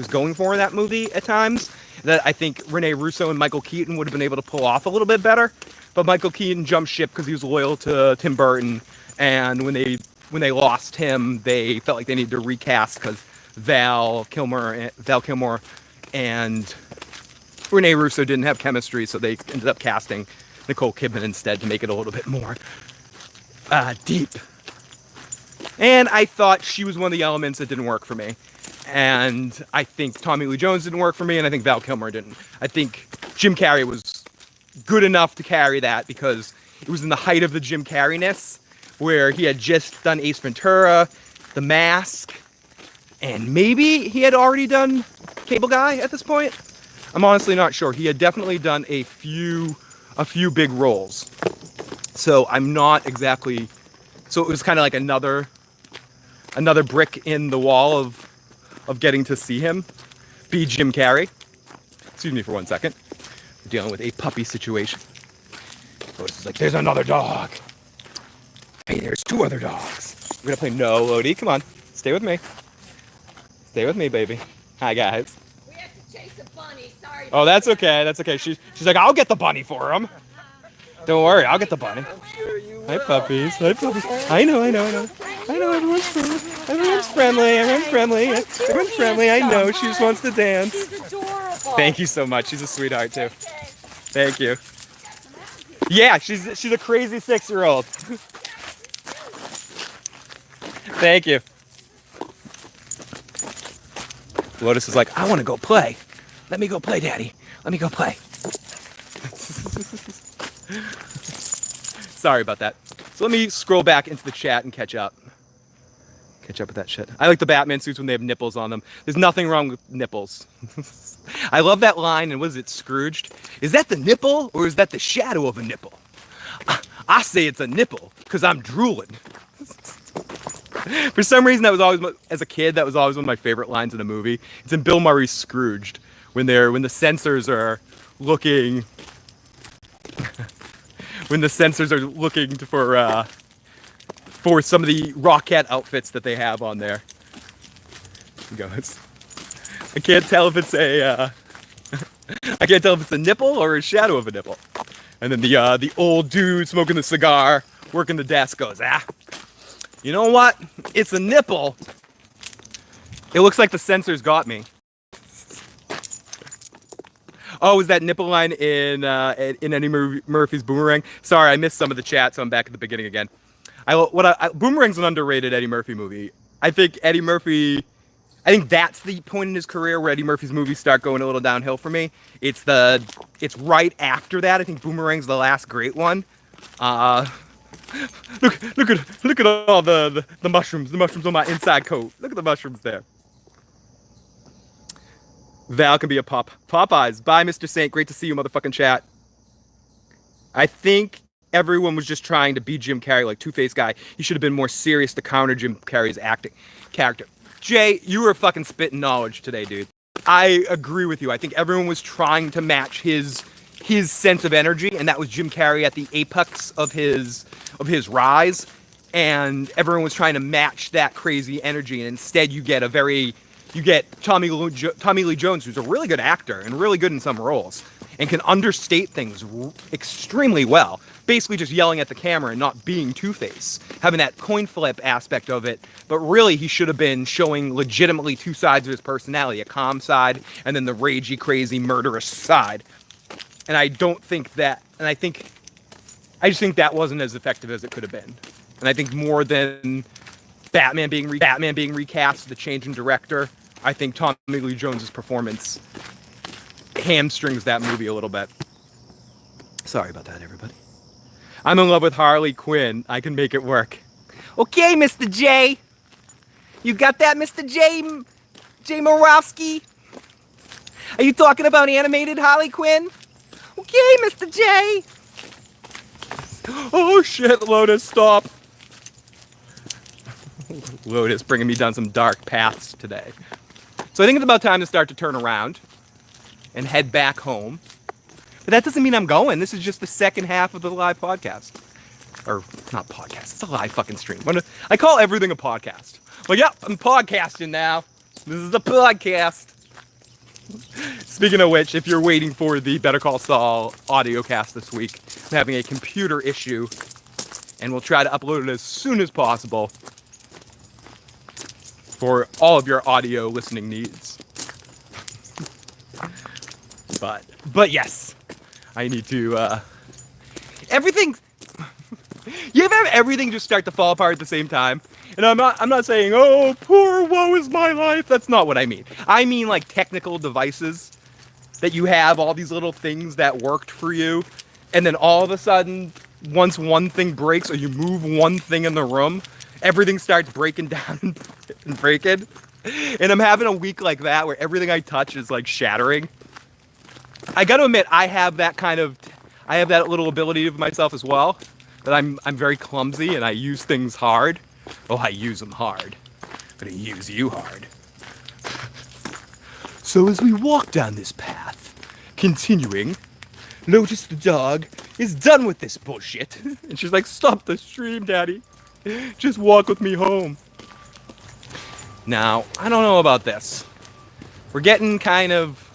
going for in that movie at times, that I think Rene Russo and Michael Keaton would have been able to pull off a little bit better. But Michael Keaton jumped ship because he was loyal to Tim Burton, and when they lost him, they felt like they needed to recast because Val Kilmer and Rene Russo didn't have chemistry, so they ended up casting Nicole Kidman instead to make it a little bit more deep. And I thought she was one of the elements that didn't work for me. And I think Tommy Lee Jones didn't work for me, and I think Val Kilmer didn't. I think Jim Carrey was good enough to carry that because it was in the height of the Jim Carrey-ness, where he had just done Ace Ventura, The Mask, and maybe he had already done Cable Guy at this point. I'm honestly not sure. He had definitely done a few big roles. So I'm not exactly... So it was kind of like another brick in the wall of getting to see him be Jim Carrey. Excuse me for 1 second. We're dealing with a puppy situation. Lotus is like, there's another dog. Hey, there's 2 other dogs. We're gonna play No, Lodi. Come on. Stay with me. Stay with me, baby. Hi, guys. We have to chase a bunny. Sorry. Oh, that's okay. That's okay. She's like, I'll get the bunny for him. Don't worry, I'll get the bunny. I'm sure you will. Hi, puppies. Hi, puppies. I know. Everyone's friendly. Everyone's friendly. I know. She just wants to dance. She's adorable. Thank you so much. She's a sweetheart, too. Thank you. Yeah, she's a crazy 6-year-old. Thank you. Lotus is like, I want to go play. Let me go play, Daddy. Let me go play. Sorry about that. So let me scroll back into the chat and catch up. Catch up with that shit. I like the Batman suits when they have nipples on them. There's nothing wrong with nipples. I love that line, and was it Scrooged? Is that the nipple, or is that the shadow of a nipple? I say it's a nipple because I'm drooling. For some reason, that was always, as a kid, that was always one of my favorite lines in a movie. It's in Bill Murray's Scrooged, when the censors are looking, for some of the Rockette outfits that they have on there. He goes, I can't tell if it's a nipple or a shadow of a nipple. And then the old dude smoking the cigar, working the desk goes, you know what? It's a nipple. It looks like the censors got me. Oh, is that nipple line in Eddie Murphy's Boomerang? Sorry, I missed some of the chat, so I'm back at the beginning again. Boomerang's an underrated Eddie Murphy movie. I think that's the point in his career where Eddie Murphy's movies start going a little downhill for me. It's right after that. I think Boomerang's the last great one. Look at all the mushrooms. The mushrooms on my inside coat. Look at the mushrooms there. Val can be a Popeyes. Bye, Mr. Saint. Great to see you, motherfucking chat. I think everyone was just trying to be Jim Carrey, like Two-Face guy. He should have been more serious to counter Jim Carrey's acting character. Jay, you were fucking spitting knowledge today, dude. I agree with you. I think everyone was trying to match his sense of energy, and that was Jim Carrey at the apex of his rise, and everyone was trying to match that crazy energy, and instead you get Tommy Lee Jones, who's a really good actor and really good in some roles, and can understate things extremely well. Basically just yelling at the camera and not being Two-Face, having that coin flip aspect of it, but really he should have been showing legitimately two sides of his personality, a calm side and then the ragey, crazy, murderous side. And I just think that wasn't as effective as it could have been. And I think more than Batman being recast, the change in director, I think Tommy Lee Jones's performance hamstrings that movie a little bit. Sorry about that, everybody. I'm in love with Harley Quinn. I can make it work. Okay, Mr. J. You got that, Mr. J Moravsky? Are you talking about animated Harley Quinn? Okay, Mr. J. Oh shit, Lotus, stop. Lotus bringing me down some dark paths today. So I think it's about time to start to turn around and head back home. But that doesn't mean I'm going. This is just the second half of the live podcast. Or, not podcast. It's a live fucking stream. I call everything a podcast. Like, yeah, I'm podcasting now. This is a podcast. Speaking of which, if you're waiting for the Better Call Saul audio cast this week, I'm having a computer issue. And we'll try to upload it as soon as possible for all of your audio listening needs. But yes. I need to, everything, you ever have everything just start to fall apart at the same time? And I'm not saying, oh, poor woe is my life. That's not what I mean. I mean like technical devices that you have, all these little things that worked for you. And then all of a sudden, once one thing breaks or you move one thing in the room, everything starts breaking down and breaking. And I'm having a week like that where everything I touch is like shattering. I got to admit, I have that little ability of myself as well, that I'm very clumsy and I use things hard. Oh, I use them hard. I'm gonna use you hard. So as we walk down this path, continuing, notice the dog is done with this bullshit. And she's like, stop the stream, Daddy. Just walk with me home. Now, I don't know about this. We're getting kind of...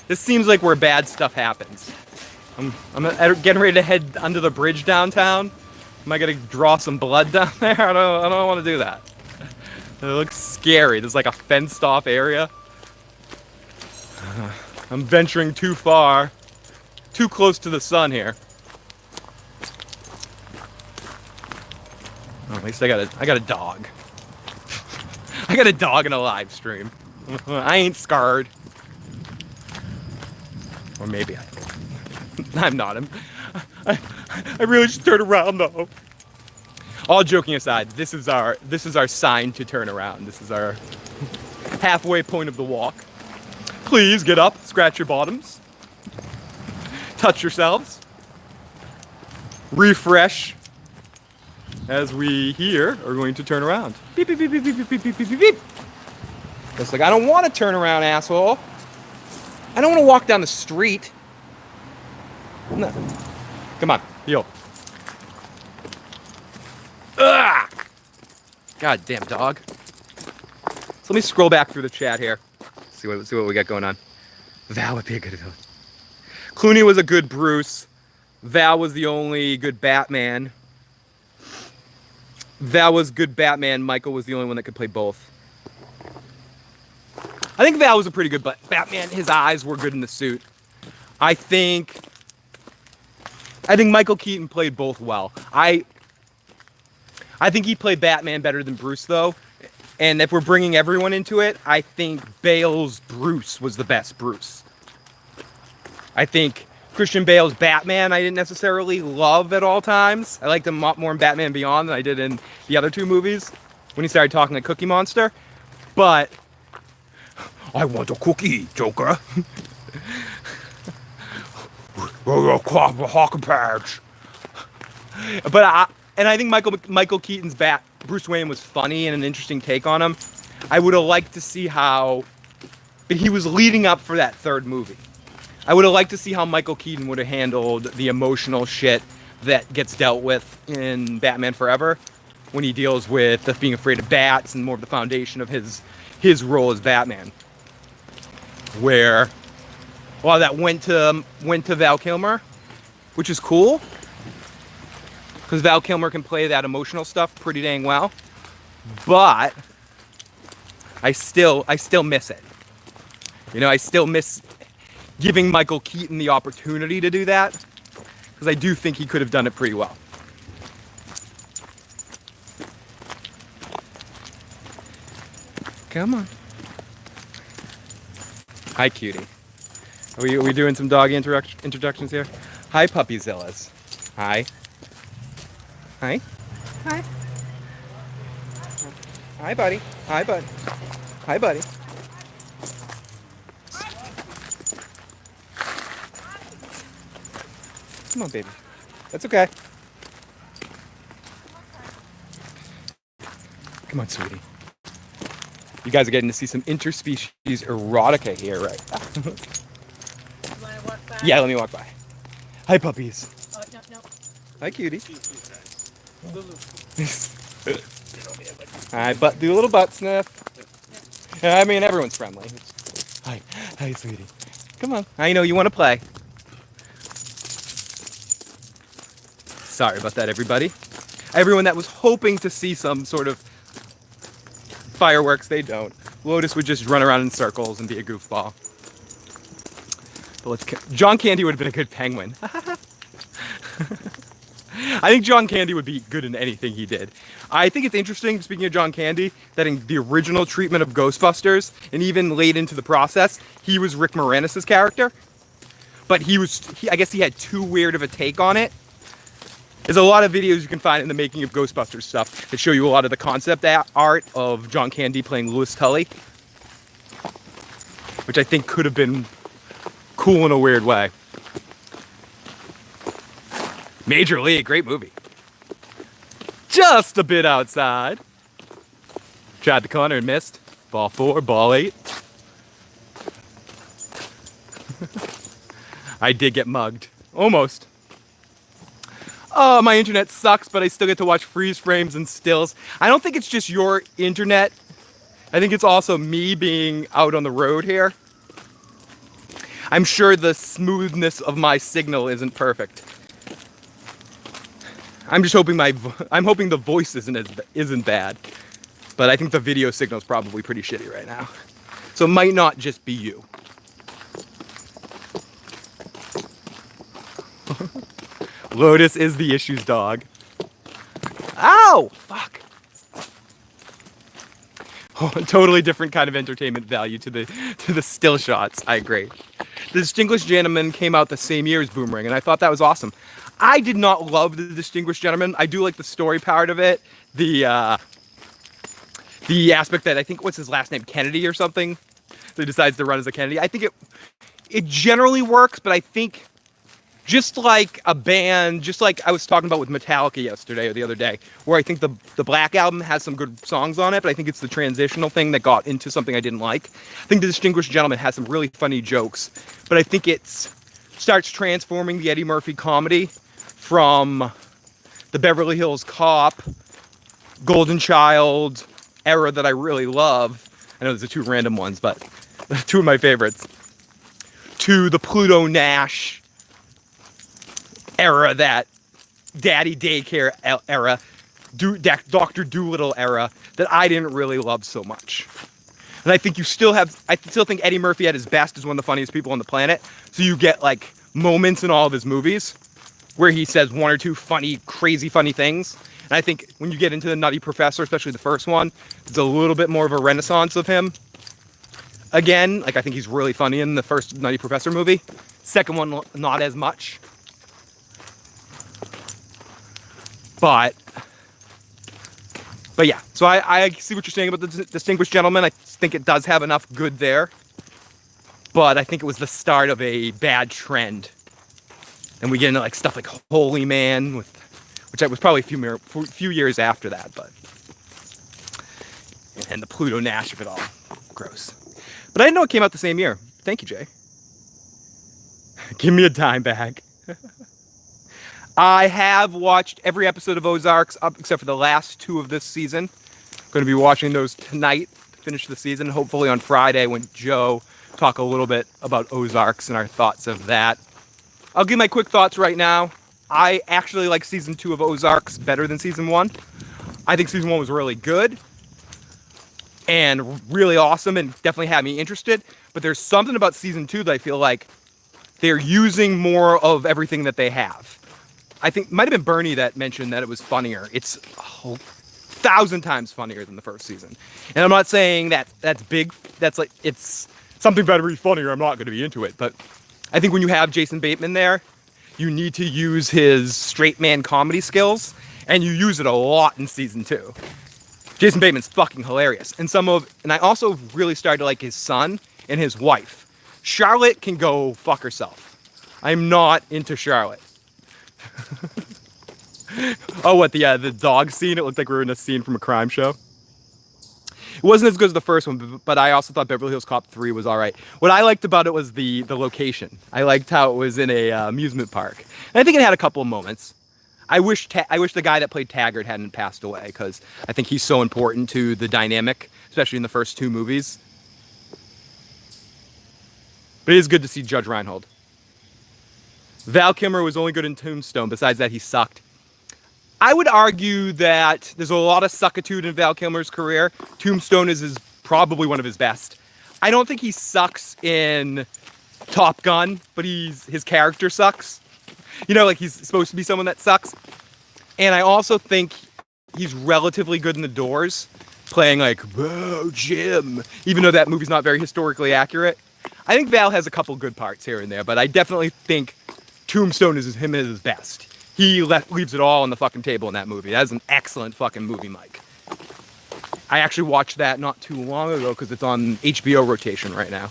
This seems like where bad stuff happens. I'm getting ready to head under the bridge downtown. Am I gonna draw some blood down there? I don't want to do that. It looks scary. There's like a fenced off area. I'm venturing too far. Too close to the sun here. Oh, at least I got a dog. I got a dog in a live stream. I ain't scarred. Or maybe I am. I'm not. I really should turn around though. All joking aside, this is our sign to turn around. This is our halfway point of the walk. Please get up, scratch your bottoms, touch yourselves, refresh as we here are going to turn around. Beep, beep, beep, beep, beep, beep, beep, beep, beep, beep. It's like, I don't want to turn around, asshole. I don't want to walk down the street. No. Come on, yo. Ugh! God damn dog. So let me scroll back through the chat here. See what we got going on. Val would be a good villain. Clooney was a good Bruce. Val was the only good Batman. Val was good Batman. Michael was the only one that could play both. I think Val was a pretty good Batman. His eyes were good in the suit. I think Michael Keaton played both well. I think he played Batman better than Bruce, though. And if we're bringing everyone into it, I think Bale's Bruce was the best Bruce. I think Christian Bale's Batman I didn't necessarily love at all times. I liked him a lot more in Batman Beyond than I did in the other two movies when he started talking like Cookie Monster. But I want a cookie, Joker. Hawking patch. But I think Michael Keaton's Bruce Wayne was funny and an interesting take on him. I would have liked to see how, but he was leading up for that third movie. I would have liked to see how Michael Keaton would have handled the emotional shit that gets dealt with in Batman Forever when he deals with being afraid of bats and more of the foundation of his role as Batman. Where a lot of that went to Val Kilmer, which is cool. Because Val Kilmer can play that emotional stuff pretty dang well. But I still miss it. You know, I still miss giving Michael Keaton the opportunity to do that. Because I do think he could have done it pretty well. Come on. Hi, cutie. Are we doing some doggy introductions here? Hi, Puppyzillas. Hi. Hi. Hi. Hi, buddy. Hi, bud. Hi, buddy. Come on, baby. That's okay. Come on, sweetie. You guys are getting to see some interspecies erotica here, right? You want to walk by? Yeah, let me walk by. Hi, puppies. Oh, no. Hi, cutie. Hi, do a little butt sniff. I mean, everyone's friendly. Hi, sweetie. Come on. I know you want to play. Sorry about that, everybody. Everyone that was hoping to see some sort of fireworks, they don't. Lotus would just run around in circles and be a goofball. But John Candy would have been a good penguin. I think John Candy would be good in anything he did. I think it's interesting, speaking of John Candy, that in the original treatment of Ghostbusters, and even late into the process, he was Rick Moranis' character. But I guess he had too weird of a take on it. There's a lot of videos you can find in the making of Ghostbusters stuff that show you a lot of the concept art of John Candy playing Louis Tully, which I think could have been cool in a weird way. Major League, great movie. Just a bit outside. Tried the corner and missed. Ball 4, ball 8. I did get mugged. Almost. Oh, my internet sucks, but I still get to watch freeze frames and stills. I don't think it's just your internet. I think it's also me being out on the road here. I'm sure the smoothness of my signal isn't perfect. I'm just hoping I'm hoping the voice isn't bad. But I think the video signal is probably pretty shitty right now. So it might not just be you. Lotus is the issues dog. Ow! Fuck. Oh, a totally different kind of entertainment value to the still shots. I agree. The Distinguished Gentleman came out the same year as Boomerang, and I thought that was awesome. I did not love The Distinguished Gentleman. I do like the story part of it. The aspect that I think, what's his last name? Kennedy or something? So he decides to run as a Kennedy. I think it generally works, but I think just like a band, just like I was talking about with Metallica yesterday or the other day, where I think the Black Album has some good songs on it, but I think it's the transitional thing that got into something I didn't like. I think The Distinguished Gentleman has some really funny jokes, but I think it starts transforming the Eddie Murphy comedy from the Beverly Hills Cop, Golden Child era that I really love. I know there's the two random ones, but two of my favorites. To the Pluto Nash era, that Daddy Daycare era, Dr. Doolittle era that I didn't really love so much. And I think I still think Eddie Murphy at his best is one of the funniest people on the planet. So you get like moments in all of his movies where he says one or two funny, crazy funny things. And I think when you get into the Nutty Professor, especially the first one, it's a little bit more of a renaissance of him. Again, like I think he's really funny in the first Nutty Professor movie. Second one, not as much. But yeah, so I see what you're saying about the Distinguished Gentleman. I think it does have enough good there. But I think it was the start of a bad trend. And we get into like stuff like Holy Man, which was probably a few years after that. And the Pluto Nash of it all. Gross. But I didn't know it came out the same year. Thank you, Jay. Give me a dime bag. I have watched every episode of Ozarks up except for the last two of this season. Going to be watching those tonight to finish the season. Hopefully on Friday when Joe talk a little bit about Ozarks and our thoughts of that. I'll give my quick thoughts right now. I actually like season 2 of Ozarks better than season 1. I think season 1 was really good and really awesome and definitely had me interested. But there's something about season 2 that I feel like they're using more of everything that they have. I think it might have been Bernie that mentioned that it was funnier. It's 1,000 times funnier than the first season. And I'm not saying that that's big. That's like, it's something better be funnier. I'm not going to be into it. But I think when you have Jason Bateman there, you need to use his straight man comedy skills. And you use it a lot in season 2. Jason Bateman's fucking hilarious. And I also really started to like his son and his wife. Charlotte can go fuck herself. I'm not into Charlotte. Oh, what, the dog scene? It looked like we were in a scene from a crime show. It wasn't as good as the first one, but I also thought Beverly Hills Cop 3 was all right. What I liked about it was the location. I liked how it was in a amusement park. And I think it had a couple of moments. I wish the guy that played Taggart hadn't passed away, because I think he's so important to the dynamic, especially in the first 2 movies. But it is good to see Judge Reinhold. Val Kilmer was only good in Tombstone. Besides that, he sucked. I would argue that there's a lot of suckitude in Val Kilmer's career. Tombstone is probably one of his best. I don't think he sucks in Top Gun, but his character sucks. You know, like he's supposed to be someone that sucks. And I also think he's relatively good in The Doors, playing like, whoa, Jim, even though that movie's not very historically accurate. I think Val has a couple good parts here and there, but I definitely think Tombstone is him at his best. He leaves it all on the fucking table in that movie. That is an excellent fucking movie, Mike. I actually watched that not too long ago because it's on HBO rotation right now.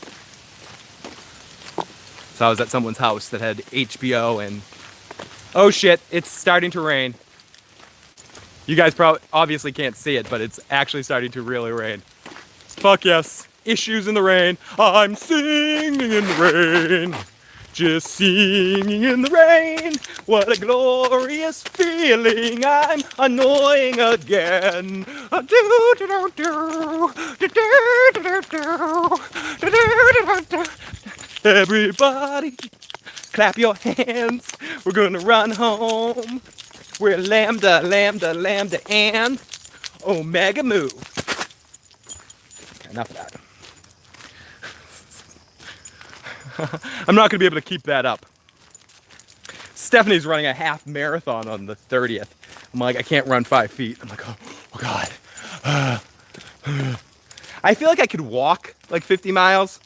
So I was at someone's house that had HBO and... Oh shit, it's starting to rain. You guys probably obviously can't see it, but it's actually starting to really rain. Fuck yes. Issues in the rain. I'm singing in the rain. Just singing in the rain. What a glorious feeling. I'm annoying again. Everybody, clap your hands. We're gonna run home. We're lambda, lambda, lambda, and omega mu. Enough of that. I'm not going to be able to keep that up. Stephanie's running a half marathon on the 30th. I'm like, I can't run 5 feet. I'm like, oh God. I feel like I could walk like 50 miles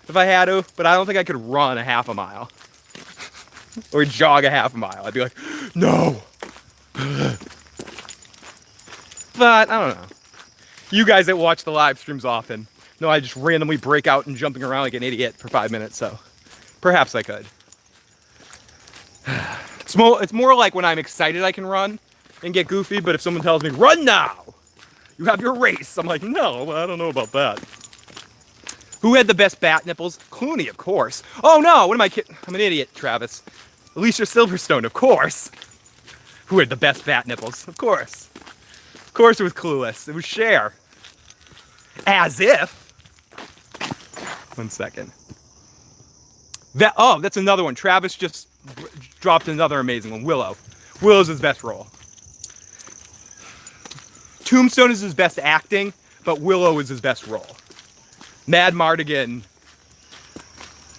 if I had to, but I don't think I could run a half a mile. Or jog a half a mile. I'd be like, no. But I don't know. You guys that watch the live streams often know I just randomly break out and jumping around like an idiot for 5 minutes, so perhaps I could. It's more like when I'm excited I can run and get goofy, but if someone tells me, run now, you have your race, I'm like, no, I don't know about that. Who had the best bat nipples? Clooney, of course. Oh no, what am I kidding? I'm an idiot, Travis. Alicia Silverstone, of course. Who had the best bat nipples? Of course. Of course it was Clueless. It was Cher. As if. 1 second. That's another one. Travis just dropped another amazing one. Willow. Willow's his best role. Tombstone is his best acting, but Willow is his best role. Mad Mardigan,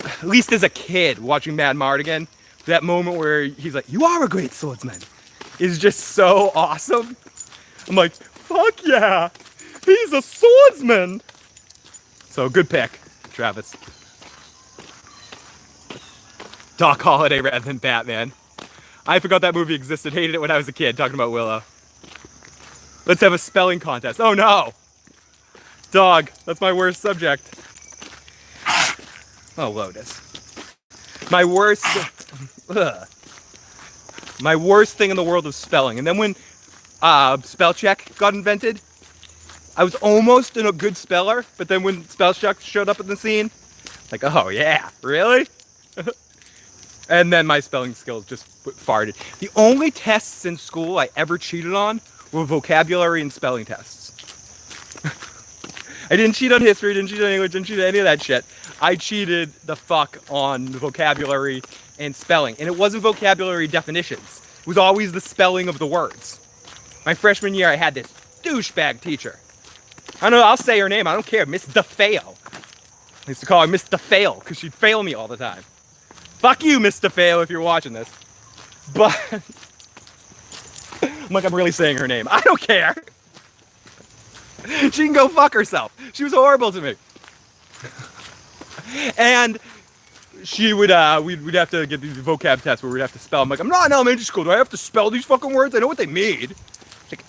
at least as a kid watching Mad Mardigan, that moment where he's like, you are a great swordsman, is just so awesome. I'm like, fuck yeah, he's a swordsman. So good pick, Travis. Doc Holliday rather than Batman. I forgot that movie existed, hated it when I was a kid, talking about Willow. Let's have a spelling contest. Oh no! Dog, that's my worst subject. Oh, Lotus. My worst thing in the world of spelling. And then when spell check got invented, I was almost a good speller, but then when spell check showed up in the scene, like, oh yeah, really? And then my spelling skills just farted. The only tests in school I ever cheated on were vocabulary and spelling tests. I didn't cheat on history, didn't cheat on English, didn't cheat on any of that shit. I cheated the fuck on vocabulary and spelling. And it wasn't vocabulary definitions. It was always the spelling of the words. My freshman year, I had this douchebag teacher. I don't know, I'll say her name, I don't care, Miss DeFail. I used to call her Miss DeFail, because she'd fail me all the time. Fuck you, Miss DeFail, if you're watching this. But, I'm like, I'm really saying her name. I don't care. She can go fuck herself. She was horrible to me. And she would, we'd have to get these vocab tests where we'd have to spell. I'm like, I'm not in elementary school. Do I have to spell these fucking words? I know what they mean. Like,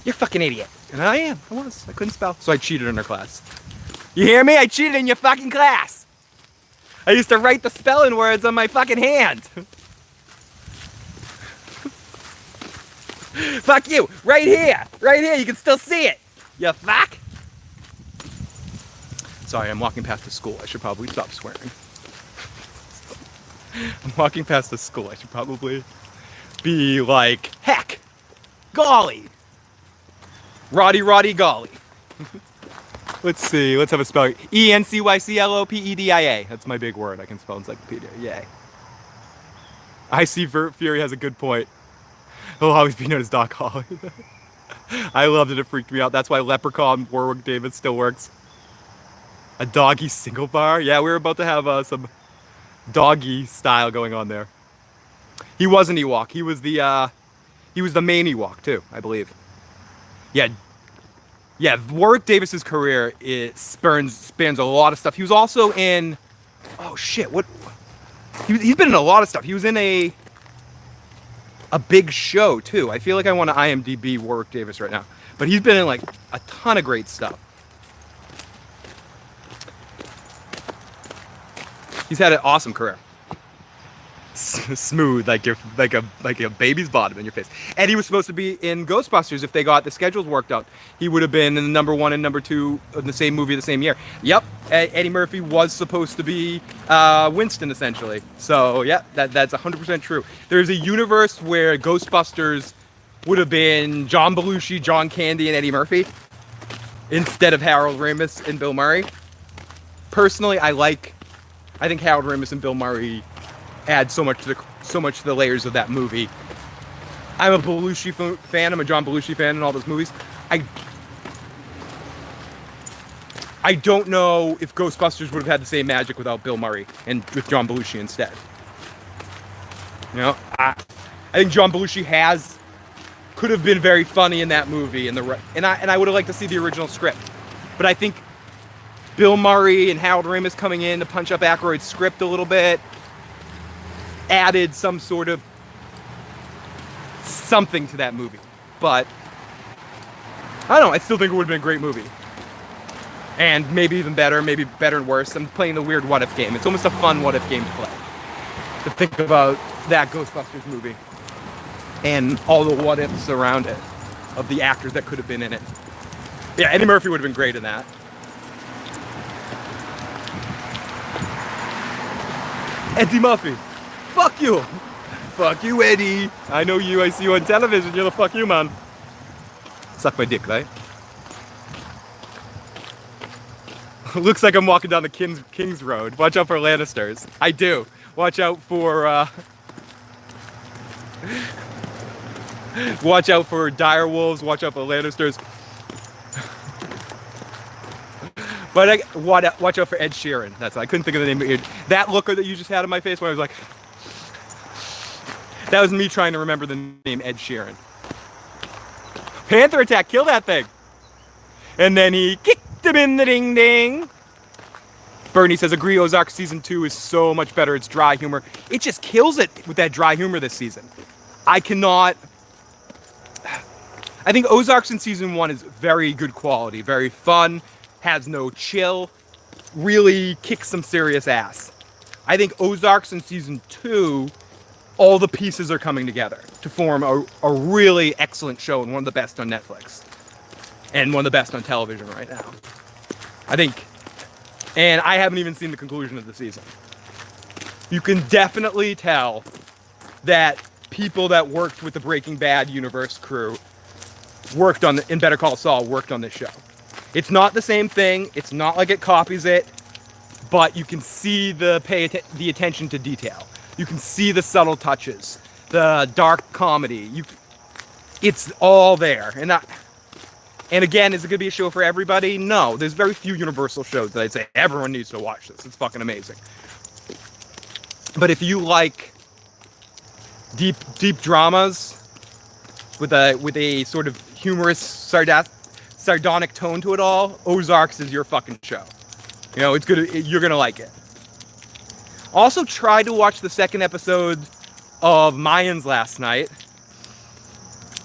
you're a fucking idiot. And I was. I couldn't spell. So I cheated in her class. You hear me? I cheated in your fucking class. I used to write the spelling words on my fucking hand. Fuck you. Right here. Right here. You can still see it. You fuck. Sorry, I'm walking past the school. I should probably stop swearing. I'm walking past the school. I should probably be like, heck, golly. Roddy golly. Let's see. Let's have a spelling. ENCYCLOPEDIA. That's my big word. I can spell encyclopedia. Yay. I see Vert Fury has a good point. He'll always be known as Doc Holly. I loved it. It freaked me out. That's why Leprechaun Warwick Davis still works. A doggy single bar? Yeah, we were about to have some doggy style going on there. He was an Ewok. He was the main Ewok too, I believe. Yeah. Yeah, Warwick Davis's career spans a lot of stuff. He was also in, oh shit, what? He's been in a lot of stuff. He was in a big show too. I feel like I want to IMDb Warwick Davis right now, but he's been in like a ton of great stuff. He's had an awesome career. Smooth, like a baby's bottom in your face. And he was supposed to be in Ghostbusters if they got the schedules worked out. He would have been in the #1 and #2 of the same movie the same year. Yep, Eddie Murphy was supposed to be Winston essentially. So yeah, that's 100% true. There's a universe where Ghostbusters would have been John Belushi, John Candy, and Eddie Murphy instead of Harold Ramis and Bill Murray. Personally, I think Harold Ramis and Bill Murray add so much to the layers of that movie. I'm a Belushi fan. I'm a John Belushi fan in all those movies. I don't know if Ghostbusters would have had the same magic without Bill Murray and with John Belushi instead. You know, I think John Belushi could have been very funny in that movie, and I would have liked to see the original script, but I think Bill Murray and Harold Ramis coming in to punch up Aykroyd's script a little bit added some sort of something to that movie. But I don't know, I still think it would have been a great movie. And maybe even better, maybe better and worse. I'm playing the weird what if game. It's almost a fun what if game to play. To think about that Ghostbusters movie and all the what ifs around it of the actors that could have been in it. Yeah, Eddie Murphy would have been great in that. Eddie Murphy, fuck you. Fuck you, Eddie. I know you, I see you on television, you're the fuck you, man. Suck my dick, right? Looks like I'm walking down the King's Road. Watch out for Lannisters. I do. Watch out for, watch out for dire wolves, watch out for Lannisters. But watch out for Ed Sheeran. I couldn't think of the name of it. That looker that you just had on my face when I was like, that was me trying to remember the name Ed Sheeran. Panther attack, kill that thing. And then he kicked him in the ding ding. Bernie says, agree, Ozark season 2 is so much better. It's dry humor. It just kills it with that dry humor this season. I think Ozarks in season 1 is very good quality, very fun, has no chill, really kicks some serious ass. I think Ozarks in season 2, all the pieces are coming together to form a really excellent show and one of the best on Netflix. And one of the best on television right now. I think. And I haven't even seen the conclusion of the season. You can definitely tell that people that worked with the Breaking Bad universe crew worked on, in Better Call Saul, worked on this show. It's not the same thing. It's not like it copies it, but you can see the attention to detail. You can see the subtle touches, the dark comedy. It's all there. And again, is it going to be a show for everybody? No. There's very few Universal shows that I'd say everyone needs to watch this. It's fucking amazing. But if you like deep dramas with a sort of humorous, sardonic tone to it all, Ozarks is your fucking show. You know, you're gonna like it. Also tried to watch the second episode of Mayans last night,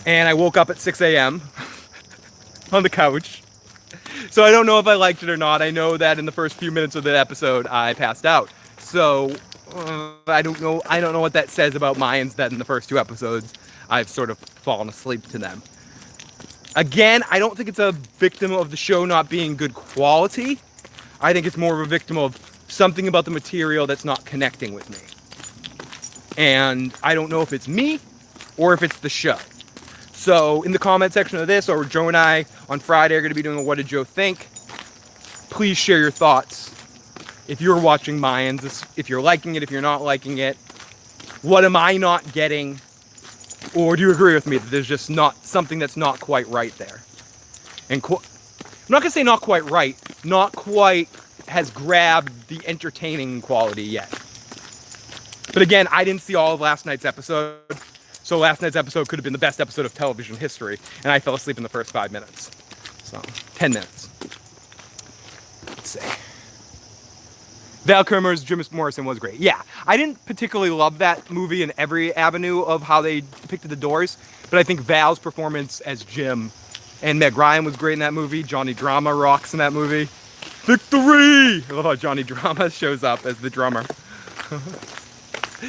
and I woke up at 6 a.m. on the couch. So I don't know if I liked it or not. I know that in the first few minutes of the episode, I passed out. So I don't know what that says about Mayans, that in the first 2 episodes, I've sort of fallen asleep to them. Again, I don't think it's a victim of the show not being good quality. I think it's more of a victim of something about the material that's not connecting with me. And I don't know if it's me or if it's the show. So in the comment section of this, or Joe and I on Friday are going to be doing a What Did Joe Think? Please share your thoughts. If you're watching Mayans, if you're liking it, if you're not liking it, what am I not getting? Or do you agree with me that there's just not something that's not quite right there? And I'm not going to say not quite right, not quite has grabbed the entertaining quality yet. But again, I didn't see all of last night's episode. So last night's episode could have been the best episode of television history, and I fell asleep in the first 5 minutes. So, 10 minutes. Let's see. Val Kilmer's Jim Morrison was great. Yeah, I didn't particularly love that movie in every avenue of how they depicted the Doors, but I think Val's performance as Jim and Meg Ryan was great in that movie. Johnny Drama rocks in that movie. Victory! I love how Johnny Drama shows up as the drummer.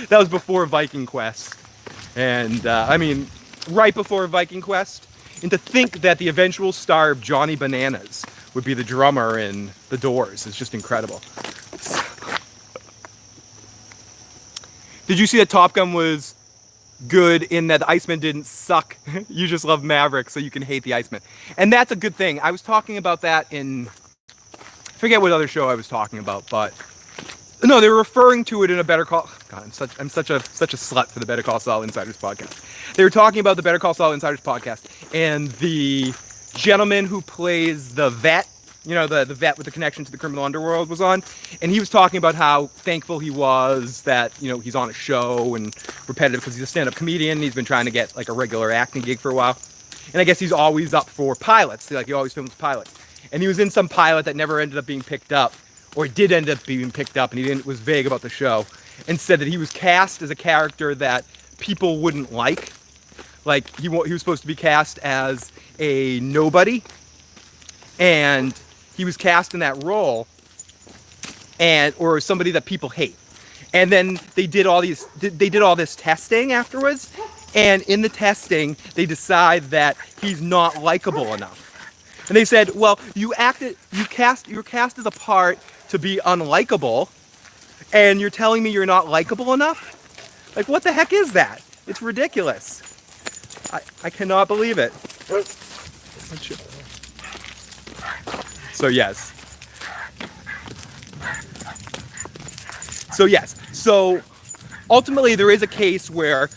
That was before Viking Quest. And, I mean, right before Viking Quest. And to think that the eventual star of Johnny Bananas would be the drummer in The Doors is just incredible. Did you see that Top Gun was good in that the Iceman didn't suck? You just love Maverick, so you can hate the Iceman. And that's a good thing. I was talking about that in... I forget what other show I was talking about, but... No, they were referring to it in a Better Call... God, I'm such a slut for the Better Call Saul Insiders podcast. They were talking about the Better Call Saul Insiders podcast, and the gentleman who plays the vet, you know, the vet with the connection to the criminal underworld was on, and he was talking about how thankful he was that, you know, he's on a show and repetitive because he's a stand-up comedian. And he's been trying to get like a regular acting gig for a while, and I guess he's always up for pilots. Like he always films pilots, and he was in some pilot that never ended up being picked up. Or it did end up being picked up, and he was vague about the show, and said that he was cast as a character that people wouldn't like. Like, he was supposed to be cast as a nobody, and he was cast in that role, or somebody that people hate. And then they did all this testing afterwards, and in the testing they decide that he's not likable enough. And they said, well, you're cast as a part to be unlikable, and you're telling me you're not likable enough? Like, what the heck is that? It's ridiculous. I cannot believe it. So yes. So ultimately there is a case where,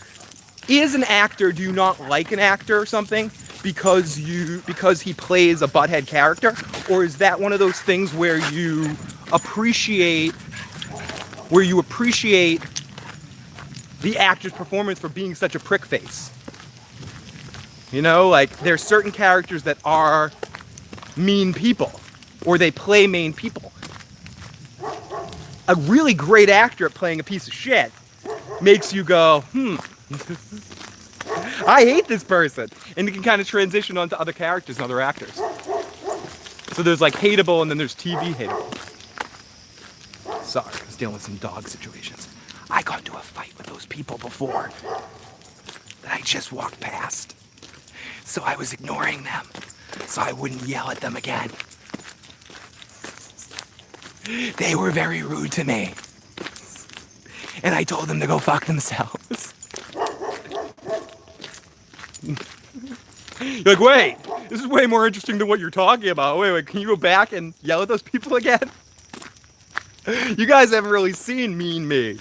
is an actor, do you not like an actor or something because he plays a butthead character? Or is that one of those things where you appreciate the actor's performance for being such a prick face? You know, like, there's certain characters that are mean people, or they play mean people. A really great actor at playing a piece of shit makes you go, I hate this person. And you can kind of transition onto other characters and other actors. So there's like hateable, and then there's TV hateable. Sorry, I was dealing with some dog situations. I got into a fight with those people before that I just walked past. So I was ignoring them so I wouldn't yell at them again. They were very rude to me. And I told them to go fuck themselves. You're like, wait, this is way more interesting than what you're talking about. Wait, can you go back and yell at those people again? You guys haven't really seen Mean Me.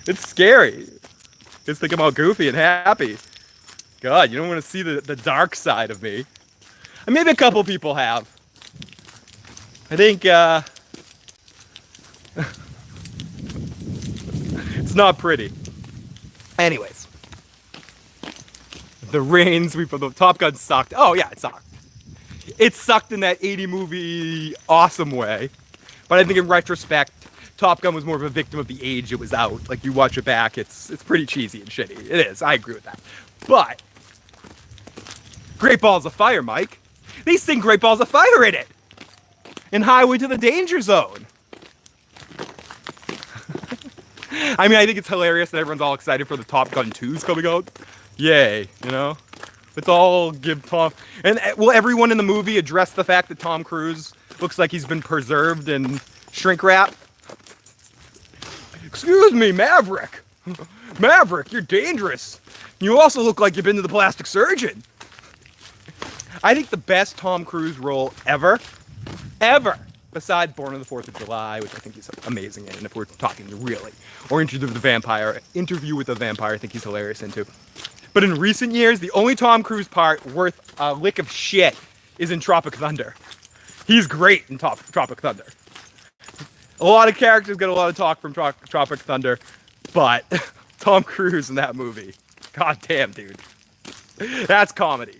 It's scary. Just think I'm all goofy and happy. God, you don't want to see the dark side of me. And maybe a couple people have. I think, it's not pretty. Anyways. The rains, the Top Gun sucked. Oh yeah, it sucked. It sucked in that 80 movie awesome way. But I think in retrospect, Top Gun was more of a victim of the age it was out. Like, you watch it back, it's pretty cheesy and shitty. It is, I agree with that. But Great Balls of Fire, Mike. They sing Great Balls of Fire in it. In Highway to the Danger Zone. I mean, I think it's hilarious that everyone's all excited for the Top Gun 2's coming out. Yay, you know? Let's all give Tom... And will everyone in the movie address the fact that Tom Cruise looks like he's been preserved in shrink wrap? Excuse me, Maverick. Maverick, you're dangerous. You also look like you've been to the plastic surgeon. I think the best Tom Cruise role ever, besides Born on the 4th of July, which I think he's amazing in, if we're talking really, or Interview with the Vampire, I think he's hilarious in too. But in recent years, the only Tom Cruise part worth a lick of shit is in Tropic Thunder. He's great in Tropic Thunder. A lot of characters get a lot of talk from Tropic Thunder, but Tom Cruise in that movie, god damn, dude. That's comedy.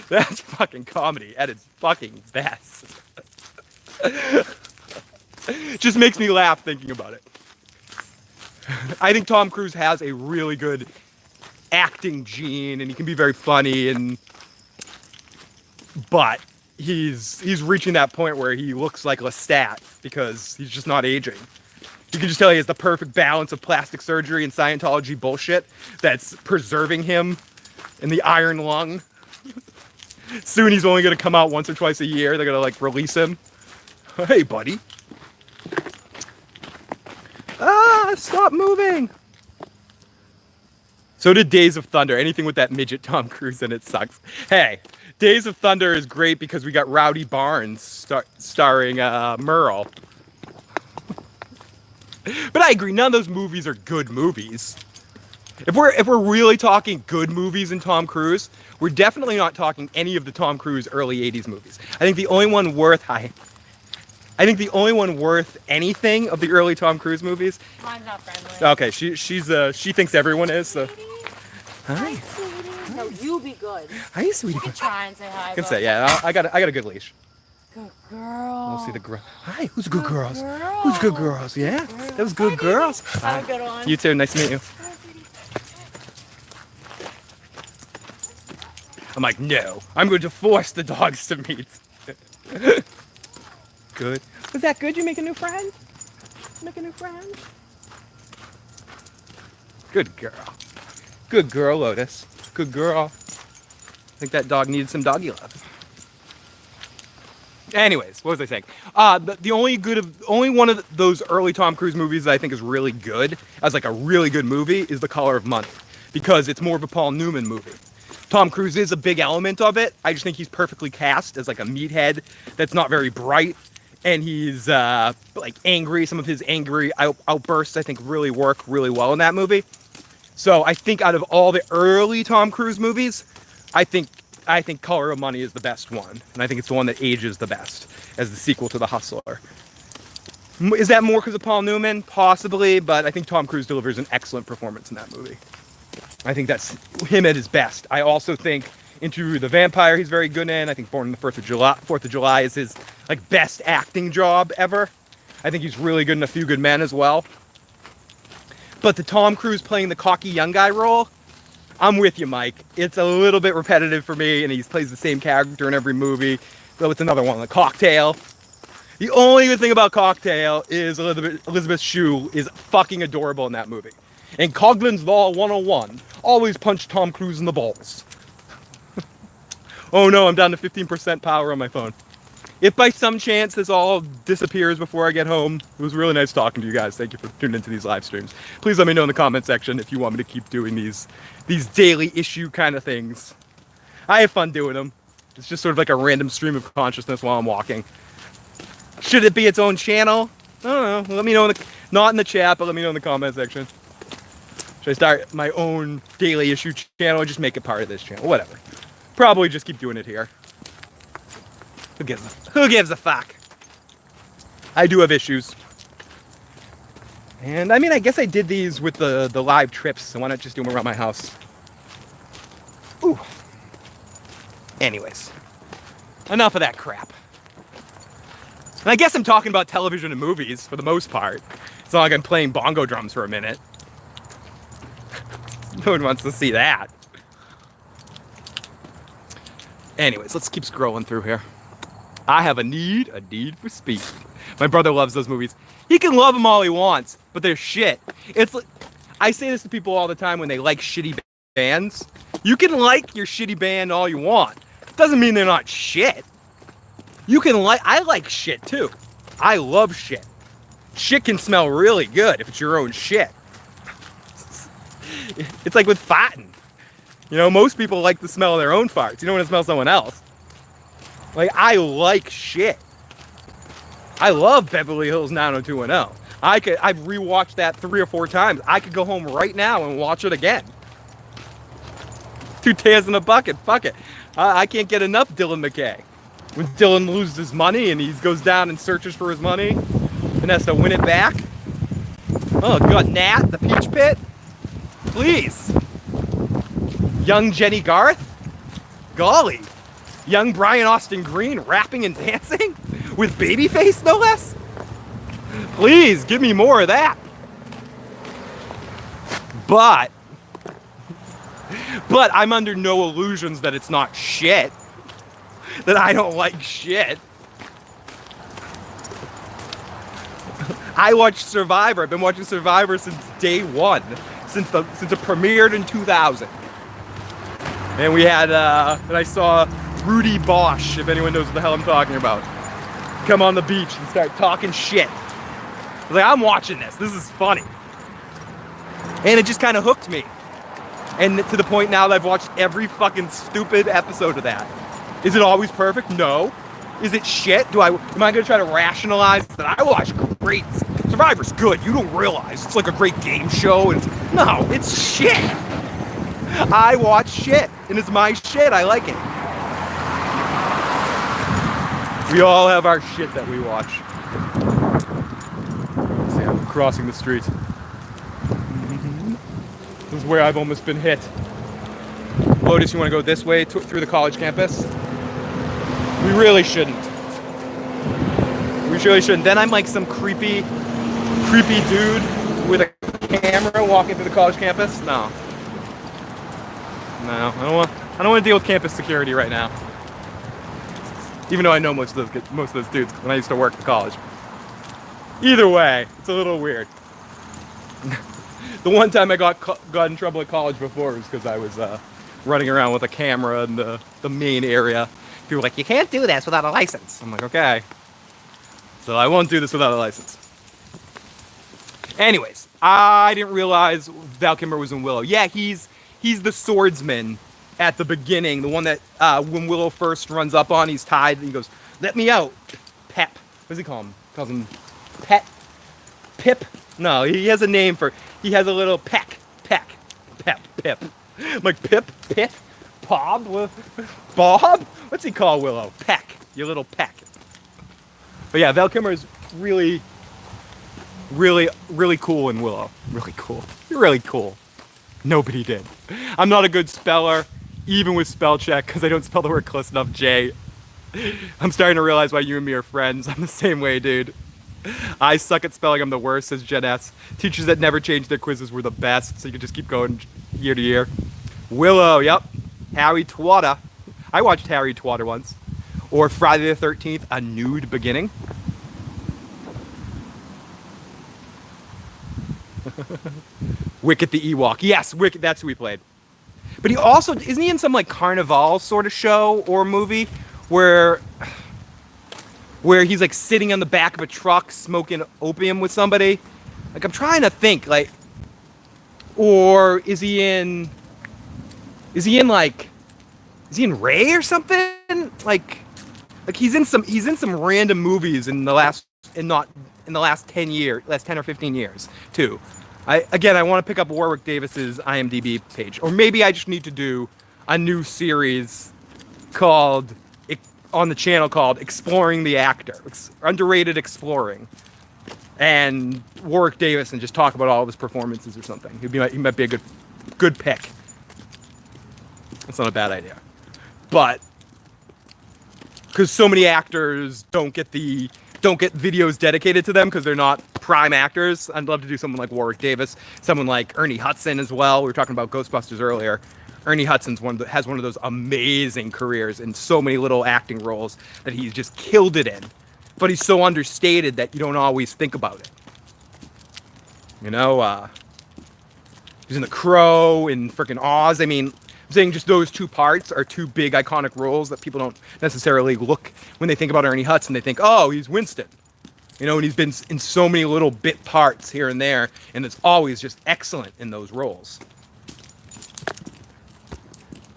That's fucking comedy at its fucking best. Just makes me laugh thinking about it. I think Tom Cruise has a really good acting gene, and he can be very funny, but he's reaching that point where he looks like Lestat because he's just not aging. You can just tell he has the perfect balance of plastic surgery and Scientology bullshit that's preserving him in the iron lung. Soon he's only going to come out once or twice a year. They're going to, like, release him. Hey, buddy. Stop moving. So did Days of Thunder. Anything with that midget Tom Cruise in it sucks. Hey, Days of Thunder is great because we got Rowdy Barnes starring Merle. But I agree, none of those movies are good movies. If we're really talking good movies in Tom Cruise, we're definitely not talking any of the Tom Cruise early 80s movies. I think the only one worth anything of the early Tom Cruise movies. Mine's not friendly. Okay, she thinks everyone is. So. Hi, sweetie. No, you be good. Hi, sweetie. You can try and say hi. I can say, yeah. I got a good leash. Good girl. We'll see the girl. Hi, who's good girls? Girl. Who's good girls? Yeah, that was good girls. Have a good one. You too. Nice to meet you. I'm like, no. I'm going to force the dogs to meet. Good. Was that good? You make a new friend? Make a new friend? Good girl. Good girl, Lotus. Good girl. I think that dog needed some doggy love. Anyways, what was I saying? The only one of those early Tom Cruise movies that I think is really good, as like a really good movie, is The Color of Money, because it's more of a Paul Newman movie. Tom Cruise is a big element of it. I just think he's perfectly cast as like a meathead that's not very bright, and he's like angry. Some of his angry outbursts I think really work really well in that movie. So I think out of all the early Tom Cruise movies, I think Color of Money is the best one, and I think it's the one that ages the best as the sequel to The Hustler. Is that more because of Paul Newman? Possibly, but I think Tom Cruise delivers an excellent performance in that movie. I think that's him at his best. I also think Interview with the Vampire he's very good in. I think Born on the 4th of July is his like best acting job ever. I think he's really good in A Few Good Men as well. But the Tom Cruise playing the cocky young guy role, I'm with you, Mike. It's a little bit repetitive for me, and he plays the same character in every movie. So it's another one, The Cocktail. The only good thing about Cocktail is Elizabeth Shue is fucking adorable in that movie. And Coughlin's Law 101, always punch Tom Cruise in the balls. Oh no, I'm down to 15% power on my phone. If by some chance this all disappears before I get home, it was really nice talking to you guys. Thank you for tuning into these live streams. Please let me know in the comment section if you want me to keep doing these daily issue kind of things. I have fun doing them. It's just sort of like a random stream of consciousness while I'm walking. Should it be its own channel? I don't know. Let me know not in the chat, but let me know in the comment section. Should I start my own daily issue channel or just make it part of this channel? Whatever. Probably just keep doing it here. Who gives a fuck? I do have issues. And I mean, I guess I did these with the live trips, so why not just do them around my house? Ooh. Anyways. Enough of that crap. And I guess I'm talking about television and movies for the most part. It's not like I'm playing bongo drums for a minute. No one wants to see that. Anyways, let's keep scrolling through here. I have a need for speed. My brother loves those movies. He can love them all he wants, but they're shit. It's like, I say this to people all the time when they like shitty bands. You can like your shitty band all you want. Doesn't mean they're not shit. I like shit too. I love shit. Shit can smell really good if it's your own shit. It's like with farting. You know, most people like the smell of their own farts. You don't want to smell someone else. Like, I like shit. I love Beverly Hills 90210. I've rewatched that 3 or 4 times. I could go home right now and watch it again. 2 tails in a bucket. Fuck it. I can't get enough Dylan McKay. When Dylan loses his money and he goes down and searches for his money and has to win it back. Oh, God, Nat, the Peach Pit. Please. Young Jenny Garth? Golly. Young Brian Austin Green rapping and dancing? With Babyface, no less? Please, give me more of that. But I'm under no illusions that it's not shit. That I don't like shit. I watched Survivor. I've been watching Survivor since day 1. Since it premiered in 2000. And we had, and I saw Rudy Bosch, if anyone knows what the hell I'm talking about, come on the beach and start talking shit. I was like, I'm watching this. This is funny. And it just kind of hooked me. And to the point now that I've watched every fucking stupid episode of that. Is it always perfect? No. Is it shit? Am I going to try to rationalize that I watch great? Survivor's good. You don't realize. It's like a great game show. No, it's shit. I watch shit. And it's my shit. I like it. We all have our shit that we watch. Let's see, I'm crossing the street. This is where I've almost been hit. Lotus, you want to go this way through the college campus? We really shouldn't. We really shouldn't. Then I'm like some creepy dude with a camera walking through the college campus. No, I don't want to deal with campus security right now. Even though I know most of those dudes when I used to work at college. Either way, it's a little weird. The one time I got in trouble at college before was because I was running around with a camera in the main area. People were like, you can't do this without a license. I'm like, okay. So I won't do this without a license. Anyways, I didn't realize Val Kilmer was in Willow. Yeah, he's the swordsman at the beginning. The one that when Willow first runs up on, he's tied and he goes, let me out. Pep. What does he call him? Calls him Pet? Pip? No, he has a name for, he has a little Pep. I'm like, Pip? Bob? Bob? What's he call Willow? Peck. You little Peck. But yeah, Val Kilmer is really cool in Willow. Really cool. Really cool. Nobody did. I'm not a good speller, even with spell check, because I don't spell the word close enough J. I'm starting to realize why you and me are friends. I'm the same way, dude. I suck at spelling. I'm the worst, says Jen S. Teachers that never changed their quizzes were the best, so you could just keep going year to year. Willow, yep. Harry Twatter. I watched Harry Twatter once. Or Friday the 13th, A Nude Beginning. Wicket the Ewok. Yes, Wicket, that's who he played. But he also, isn't he in some like carnival sort of show or movie where he's like sitting on the back of a truck smoking opium with somebody? Like, I'm trying to think, like, or is he in Ray or something? Like he's in some random movies in the last 10 or 15 years too. I want to pick up Warwick Davis's IMDb page, or maybe I just need to do a new series on the channel called Exploring the Actor, Underrated Exploring, and Warwick Davis, and just talk about all of his performances or something. He might be a good pick. That's not a bad idea, but because so many actors don't get videos dedicated to them because they're not prime actors. I'd love to do someone like Warwick Davis, someone like Ernie Hudson as well. We were talking about Ghostbusters earlier. Ernie Hudson's has one of those amazing careers in so many little acting roles that he's just killed it in. But he's so understated that you don't always think about it. You know, he's in The Crow, in frickin' Oz. I mean, I'm saying just those two parts are two big iconic roles that people don't necessarily look when they think about Ernie Hudson. They think, oh, he's Winston. You know, and he's been in so many little bit parts here and there, and it's always just excellent in those roles.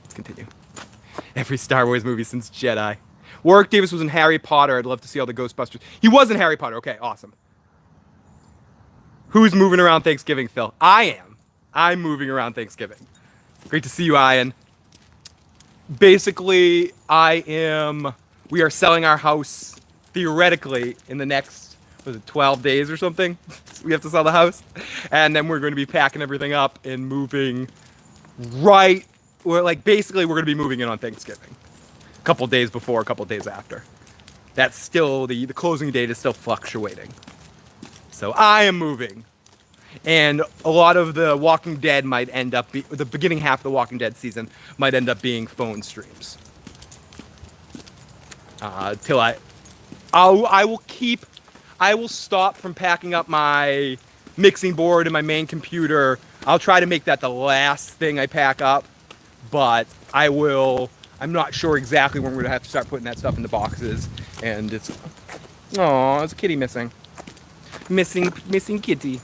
Let's continue. Every Star Wars movie since Jedi. Warwick Davis was in Harry Potter. I'd love to see all the Ghostbusters. He was in Harry Potter. Okay, awesome. Who's moving around Thanksgiving, Phil? I am. I'm moving around Thanksgiving. Great to see you, Ian. Basically, we are selling our house theoretically in the next, 12 days or something? We have to sell the house. And then we're going to be packing everything up and moving basically we're going to be moving in on Thanksgiving. A couple days before, a couple days after. That's still, the closing date is still fluctuating. So I am moving. And a lot of the Walking Dead might end up the beginning half of the Walking Dead season might end up being phone streams. Till I will stop from packing up my mixing board and my main computer. I'll try to make that the last thing I pack up, but I'm not sure exactly when we're gonna have to start putting that stuff into boxes. And there's a kitty missing. Missing kitty.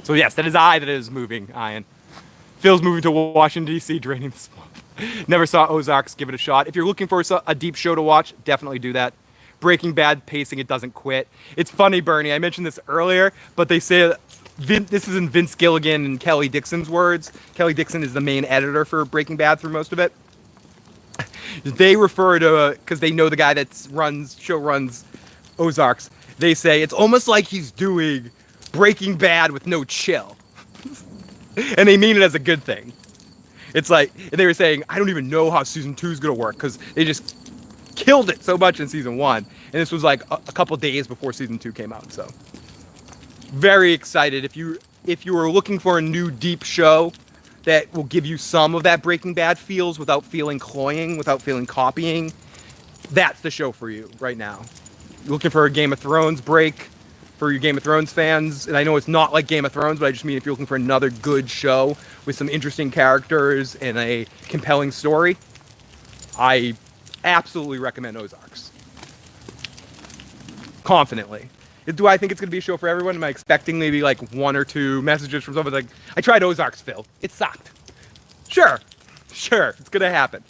So yes, that is moving, Ian. Phil's moving to Washington, D.C., draining the swamp. Never saw Ozarks, give it a shot. If you're looking for a deep show to watch, definitely do that. Breaking Bad pacing, it doesn't quit. It's funny, Bernie, I mentioned this earlier, but they say this is in Vince Gilligan and Kelly Dixon's words. Kelly Dixon is the main editor for Breaking Bad through most of it. They refer to, because they know the guy that runs Ozarks, they say it's almost like he's doing Breaking Bad with no chill. And they mean it as a good thing. It's like, and they were saying, I don't even know how season 2 is going to work because they just killed it so much in season 1. And this was like a couple days before season 2 came out. So very excited. If you are looking for a new deep show that will give you some of that Breaking Bad feels without feeling cloying, without feeling copying, that's the show for you right now. You're looking for a Game of Thrones break, for your Game of Thrones fans, and I know it's not like Game of Thrones, but I just mean if you're looking for another good show with some interesting characters and a compelling story, I absolutely recommend Ozarks. Confidently. Do I think it's going to be a show for everyone? Am I expecting maybe like 1 or 2 messages from someone like, I tried Ozarks, Phil. It sucked. Sure, it's going to happen.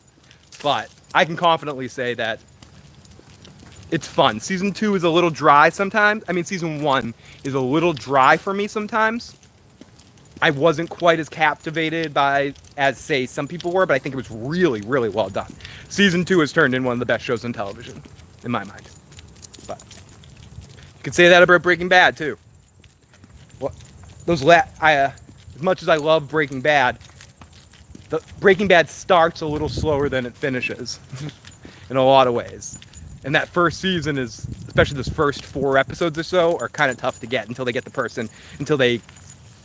But I can confidently say that it's fun. Season 2 is a little dry sometimes. I mean, season 1 is a little dry for me sometimes. I wasn't quite as captivated by as, say, some people were, but I think it was really, really well done. Season 2 has turned in one of the best shows on television, in my mind. But you could say that about Breaking Bad, too. Well, as much as I love Breaking Bad, the Breaking Bad starts a little slower than it finishes in a lot of ways. And that first season is, especially those first 4 episodes or so, are kind of tough to get until they get the person, until they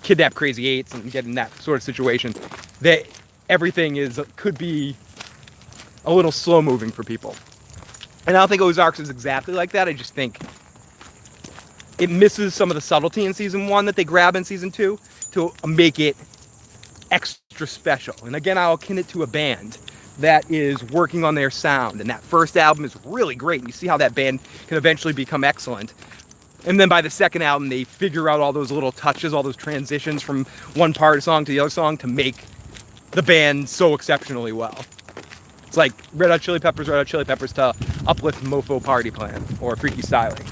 kidnap Crazy Eights and get in that sort of situation. Everything could be a little slow moving for people. And I don't think Ozarks is exactly like that. I just think it misses some of the subtlety in season 1 that they grab in season 2 to make it extra special. And again, I'll akin it to a band that is working on their sound, and that first album is really great, and you see how that band can eventually become excellent. And then by the second album, they figure out all those little touches, all those transitions from one part of the song to the other song to make the band so exceptionally well. It's like Red Hot Chili Peppers to Uplift Mofo Party Plan or Freaky Styling,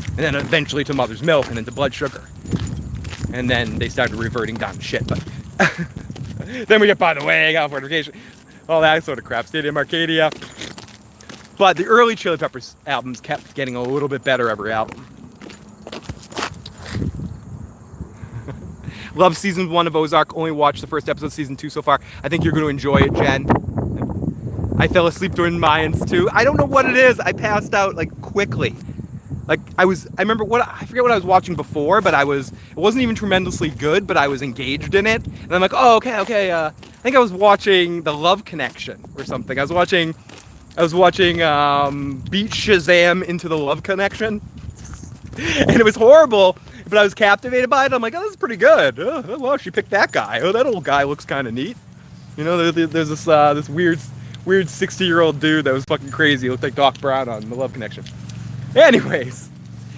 and then eventually to Mother's Milk and then to Blood Sugar. And then they started reverting down to shit, but then we get By the Way, Californication, all that sort of crap, Stadium Arcadia. But the early Chili Peppers albums kept getting a little bit better every album. Love season 1 of Ozark. Only watched the first episode of season 2 so far. I think you're going to enjoy it, Jen. I fell asleep during Mayans too. I don't know what it is. I passed out like quickly. Like I forget what I was watching before, but it wasn't even tremendously good, but I was engaged in it. And I'm like, oh, okay. I think I was watching The Love Connection or something. I was watching Beat Shazam Into the Love Connection. And it was horrible, but I was captivated by it. I'm like, oh, this is pretty good. Oh, well, she picked that guy. Oh, that old guy looks kind of neat. You know, there's this weird 60-year-old dude that was fucking crazy. He looked like Doc Brown on The Love Connection. Anyways,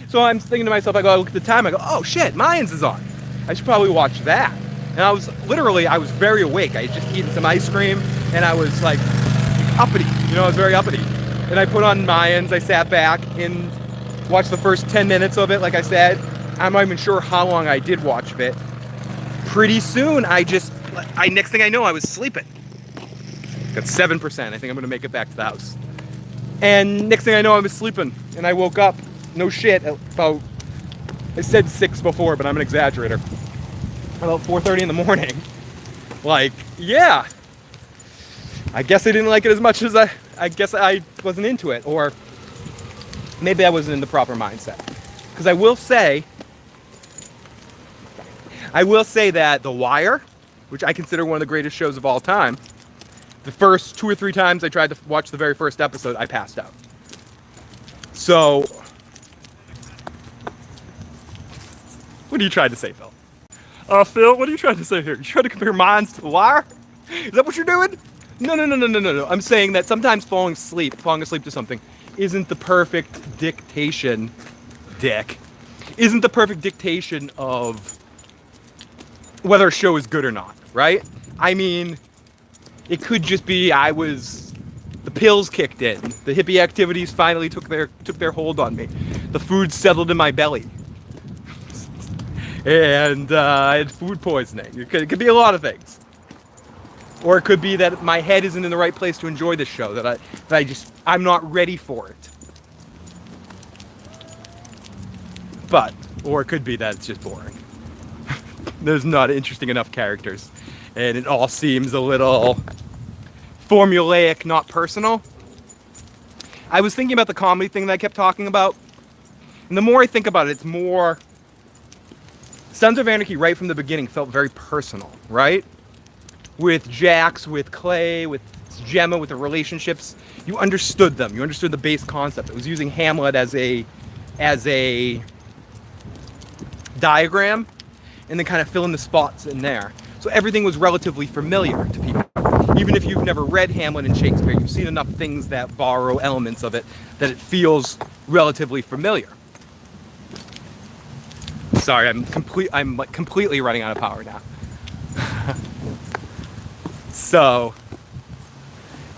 so I'm thinking to myself, I look at the time, I go, oh shit, Mayans is on. I should probably watch that. And I was very awake. I had just eaten some ice cream, and I was like uppity. You know, I was very uppity. And I put on Mayans, I sat back and watched the first 10 minutes of it, like I said. I'm not even sure how long I did watch of it. Pretty soon, next thing I know, I was sleeping. Got 7%. I think I'm gonna make it back to the house. And next thing I know, I was sleeping, and I woke up, no shit, about, I said 6 before, but I'm an exaggerator, about 4:30 in the morning. Like, yeah, I guess I didn't like it as much as I guess I wasn't into it, or maybe I wasn't in the proper mindset. Because I will say that The Wire, which I consider one of the greatest shows of all time, the first 2 or 3 times I tried to watch the very first episode, I passed out. So, what are you trying to say, Phil? Phil, what are you trying to say here? You trying to compare Minds to The Wire? Is that what you're doing? No. I'm saying that sometimes falling asleep to something isn't the perfect dictation, isn't the perfect dictation of whether a show is good or not, right? I mean, it could just be the pills kicked in. The hippie activities finally took their hold on me. The food settled in my belly. And I had food poisoning. It could be a lot of things. Or it could be that my head isn't in the right place to enjoy this show, that I'm not ready for it. Or it could be that it's just boring. There's not interesting enough characters. And it all seems a little formulaic, not personal. I was thinking about the comedy thing that I kept talking about. And the more I think about it, it's more... Sons of Anarchy right from the beginning felt very personal, right? With Jax, with Clay, with Gemma, with the relationships. You understood them. You understood the base concept. It was using Hamlet as a diagram and then kind of fill in the spots in there. So everything was relatively familiar to people. Even if you've never read Hamlet and Shakespeare, you've seen enough things that borrow elements of it that it feels relatively familiar. Sorry, I'm like completely running out of power now. So,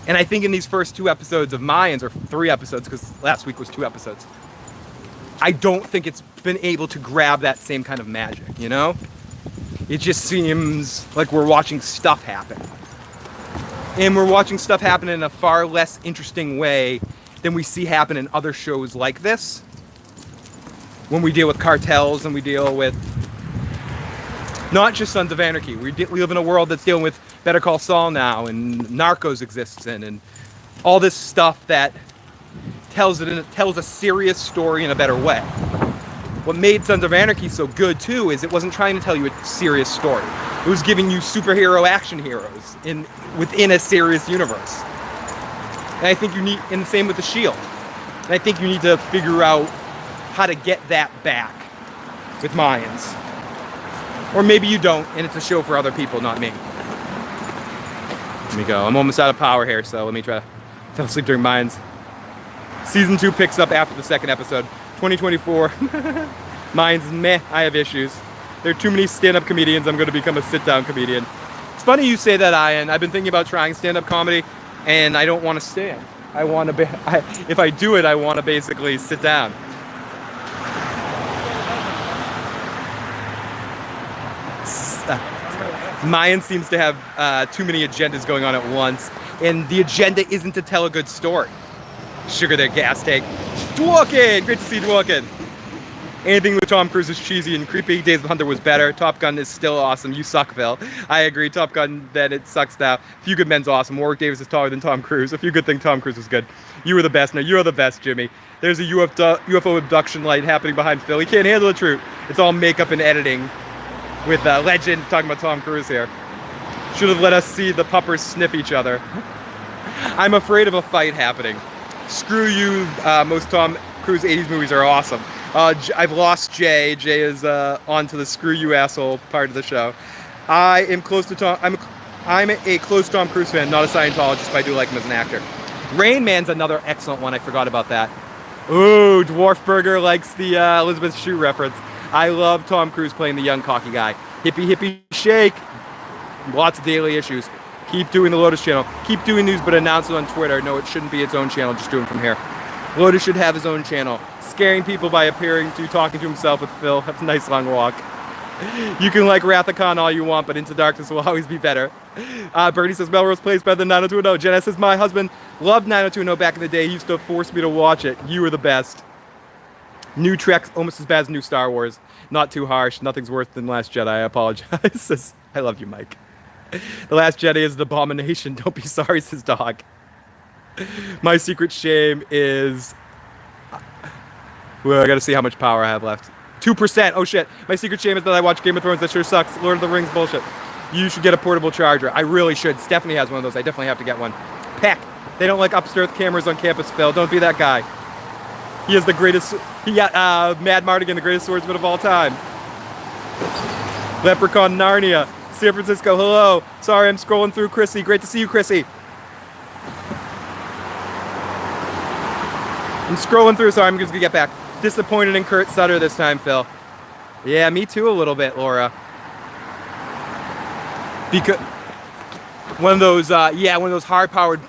and I think in these first 2 episodes of Mayans, or 3 episodes, because last week was 2 episodes, I don't think it's been able to grab that same kind of magic, you know? It just seems like we're watching stuff happen. And we're watching stuff happen in a far less interesting way than we see happen in other shows like this. When we deal with cartels and we deal with not just Sons of Anarchy. We live in a world that's dealing with Better Call Saul now, and Narcos exists in, and all this stuff that tells a serious story in a better way. What made Sons of Anarchy so good too is it wasn't trying to tell you a serious story. It was giving you superhero action heroes within a serious universe. And I think you need, and the same with The Shield. And I think you need to figure out how to get that back with Mayans. Or maybe you don't, and it's a show for other people, not me. Let me go. I'm almost out of power here, so let me try to fall asleep during Mayans. Season 2 picks up after the 2nd episode. 2024. Mayans, meh, I have issues. There are too many stand-up comedians. I'm going to become a sit-down comedian. It's funny you say that, Ian. I've been thinking about trying stand-up comedy, and I don't want to stand. I want to if I do it, I want to basically sit down. Mayan seems to have too many agendas going on at once, and the agenda isn't to tell a good story. Sugar their gas tank. Dworkin! Great to see Dworkin. Anything with Tom Cruise is cheesy and creepy. Days of the Hunter was better. Top Gun is still awesome. You suck, Phil. I agree. Top Gun, then it sucks now. Few Good Men's awesome. Warwick Davis is taller than Tom Cruise. A few good things Tom Cruise was good. You were the best. No, you're the best, Jimmy. There's a UFO abduction light happening behind Phil. He can't handle the truth. It's all makeup and editing. With Legend talking about Tom Cruise here. Should have let us see the puppers sniff each other. I'm afraid of a fight happening. Screw you, most Tom Cruise 80s movies are awesome. I've lost Jay. Jay is on to the screw you asshole part of the show. I am close to Tom. I'm a close Tom Cruise fan, not a Scientologist, but I do like him as an actor. Rain Man's another excellent one. I forgot about that. Ooh, Dwarf Burger likes the Elizabeth Shue reference. I love Tom Cruise playing the young cocky guy. Hippie hippie shake. Lots of daily issues. Keep doing the Lotus channel. Keep doing news, but announce it on Twitter. No, it shouldn't be its own channel. Just do it from here. Lotus should have his own channel. Scaring people by talking to himself with Phil. Have a nice long walk. You can like Rathacon all you want, but Into Darkness will always be better. Bernie says Melrose Place better than 90210. Jenna says my husband loved 90210 back in the day. He used to force me to watch it. You were the best. New Trek's almost as bad as new Star Wars. Not too harsh. Nothing's worse than Last Jedi. I apologize. I love you, Mike. The Last Jedi is the abomination. Don't be sorry, says Dog. My secret shame is... Well, I gotta see how much power I have left. 2%. Oh shit. My secret shame is that I watch Game of Thrones. That sure sucks. Lord of the Rings bullshit. You should get a portable charger. I really should. Stephanie has one of those. I definitely have to get one. Peck. They don't like upstairs cameras on campus, Phil. Don't be that guy. He is the greatest... Mad Mardigan, the greatest swordsman of all time. Leprechaun Narnia. San Francisco, hello. Sorry, I'm scrolling through Chrissy. Great to see you, Chrissy. I'm scrolling through, so I'm just gonna get back. Disappointed in Kurt Sutter this time, Phil. Yeah, me too a little bit, Laura. Because one of those hard-powered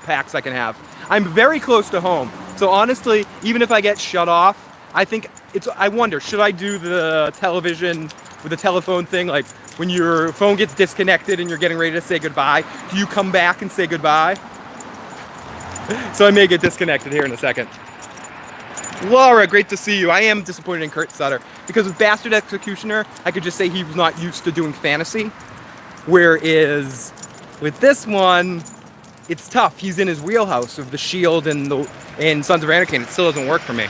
packs I can have. I'm very close to home, so honestly, even if I get shut off, I wonder, should I do the television with the telephone thing, like when your phone gets disconnected and you're getting ready to say goodbye, do you come back and say goodbye? So I may get disconnected here in a second. Laura, great to see you. I am disappointed in Kurt Sutter because with Bastard Executioner, I could just say he was not used to doing fantasy. Whereas with this one, it's tough. He's in his wheelhouse of The Shield and Sons of Anarchy, and it still doesn't work for me.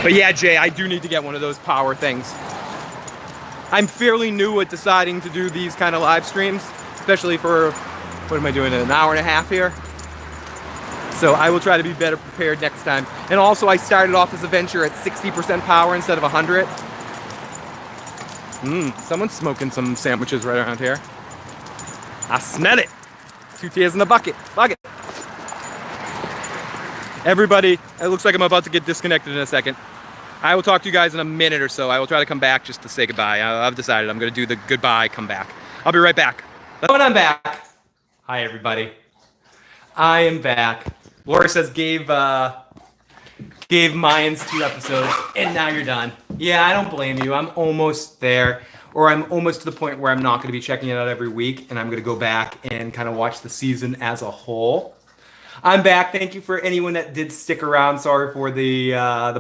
But yeah, Jay, I do need to get one of those power things. I'm fairly new at deciding to do these kind of live streams, especially for, what am I doing, an hour and a half here? So I will try to be better prepared next time. And also, I started off this adventure at 60% power instead of 100. Someone's smoking some sandwiches right around here. I smell it. 2 tears in the bucket. Bucket. Everybody, it looks like I'm about to get disconnected in a second. I will talk to you guys in a minute or so. I will try to come back just to say goodbye. I've decided I'm going to do the goodbye, come back. I'll be right back. When I'm back. Hi, everybody. I am back. Laura says gave Mayans 2 episodes, and now you're done. Yeah, I don't blame you. I'm almost there, or I'm almost to the point where I'm not going to be checking it out every week, and I'm going to go back and kind of watch the season as a whole. I'm back. Thank you for anyone that did stick around. Sorry for the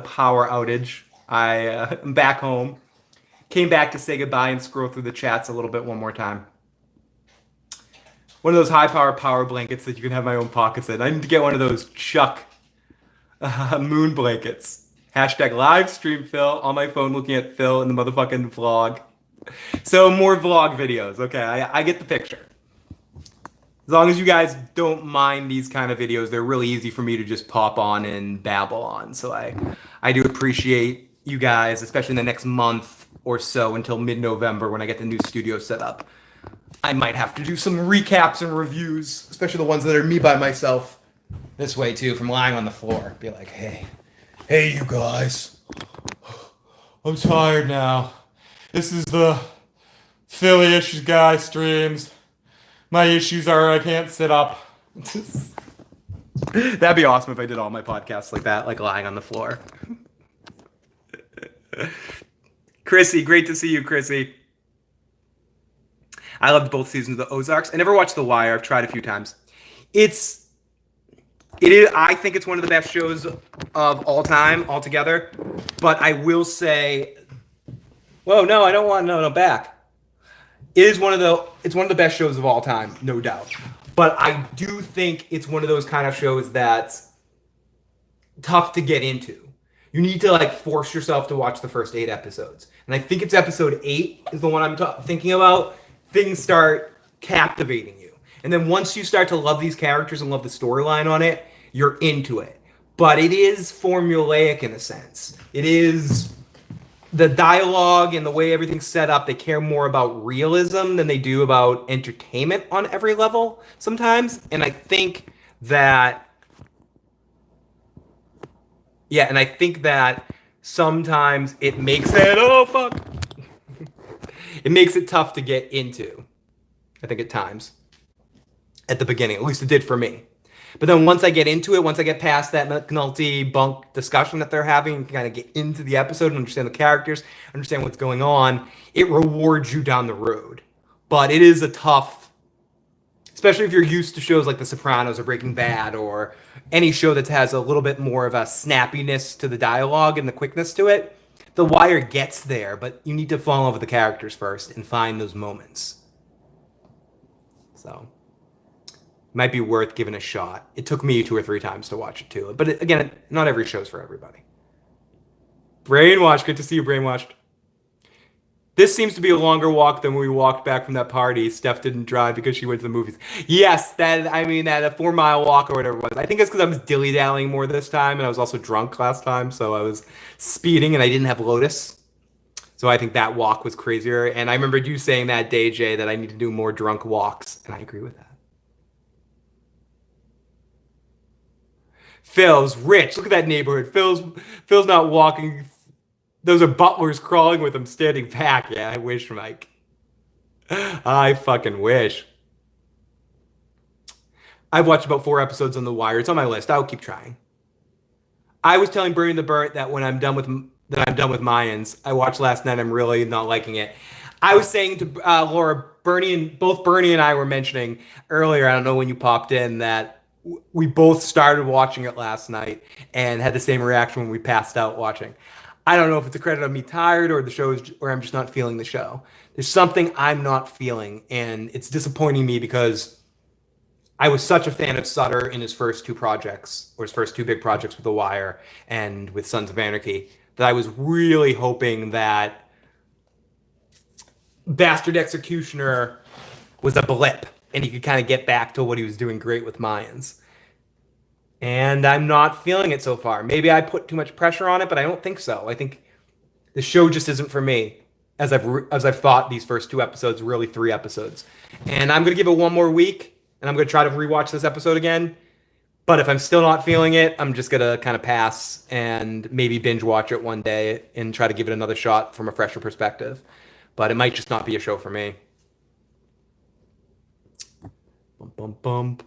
power outage. I'm back home. Came back to say goodbye and scroll through the chats a little bit one more time. One of those high-power power blankets that you can have my own pockets in. I need to get one of those Chuck moon blankets. Hashtag live stream Phil on my phone looking at Phil in the motherfucking vlog. So more vlog videos. Okay, I get the picture. As long as you guys don't mind these kind of videos, they're really easy for me to just pop on and babble on. So I do appreciate you guys, especially in the next month or so until mid-November when I get the new studio set up. I might have to do some recaps and reviews, especially the ones that are me by myself. This way too, from lying on the floor. Be like, hey you guys. I'm tired now. This is the Philly Issues Guy streams. My issues are I can't sit up. That'd be awesome if I did all my podcasts like that, like lying on the floor. Chrissy, great to see you, Chrissy. I loved both seasons of the Ozarks. I never watched The Wire. I've tried a few times. It is. I think it's one of the best shows of all time, altogether. But I will say, whoa, no, I don't want no back. It's one of the best shows of all time, no doubt. But I do think it's one of those kind of shows that's tough to get into. You need to like force yourself to watch the first 8 episodes. And I think it's episode 8 is the one I'm thinking about. Things start captivating you. And then once you start to love these characters and love the storyline on it, you're into it. But it is formulaic in a sense. It is the dialogue and the way everything's set up. They care more about realism than they do about entertainment on every level sometimes. And I think that, sometimes it makes it, it makes it tough to get into, I think, at times. At the beginning, at least it did for me. But then once I get into it, once I get past that McNulty bunk discussion that they're having, kind of get into the episode and understand the characters, understand what's going on, it rewards you down the road. But it is a tough, especially if you're used to shows like The Sopranos or Breaking Bad or any show that has a little bit more of a snappiness to the dialogue and the quickness to it. The Wire gets there, but you need to fall in love with the characters first and find those moments. So, might be worth giving a shot. It took me 2 or 3 times to watch it too. But again, not every show's for everybody. Brainwashed, good to see you, Brainwashed. This seems to be a longer walk than when we walked back from that party. Steph didn't drive because she went to the movies. Yes, that a 4-mile walk or whatever it was. I think it's because I was dilly-dallying more this time, and I was also drunk last time, so I was speeding, and I didn't have Lotus. So I think that walk was crazier. And I remember you saying that day, Jay, that I need to do more drunk walks, and I agree with that. Phil's rich. Look at that neighborhood. Phil's not walking. Those are butlers crawling with him standing back. Yeah, I wish, Mike. I fucking wish. I've watched about 4 episodes on The Wire. It's on my list. I'll keep trying. I was telling Bernie the Burnt that when I'm done with Mayans, I watched last night. I'm really not liking it. I was saying to Laura, both Bernie and I were mentioning earlier. I don't know when you popped in that we both started watching it last night and had the same reaction when we passed out watching. I don't know if it's a credit of me tired or the show is, or I'm just not feeling the show. There's something I'm not feeling, and it's disappointing me because I was such a fan of Sutter in his first 2 projects, or his first 2 big projects with The Wire and with Sons of Anarchy, that I was really hoping that Bastard Executioner was a blip and he could kind of get back to what he was doing great with Mayans. And I'm not feeling it so far. Maybe I put too much pressure on it, but I don't think so. I think the show just isn't for me, as I've thought these first 2 episodes, really 3 episodes. And I'm gonna give it one more week, and I'm gonna try to rewatch this episode again. But if I'm still not feeling it, I'm just gonna kind of pass and maybe binge watch it one day and try to give it another shot from a fresher perspective. But it might just not be a show for me. Bum, bum, bum.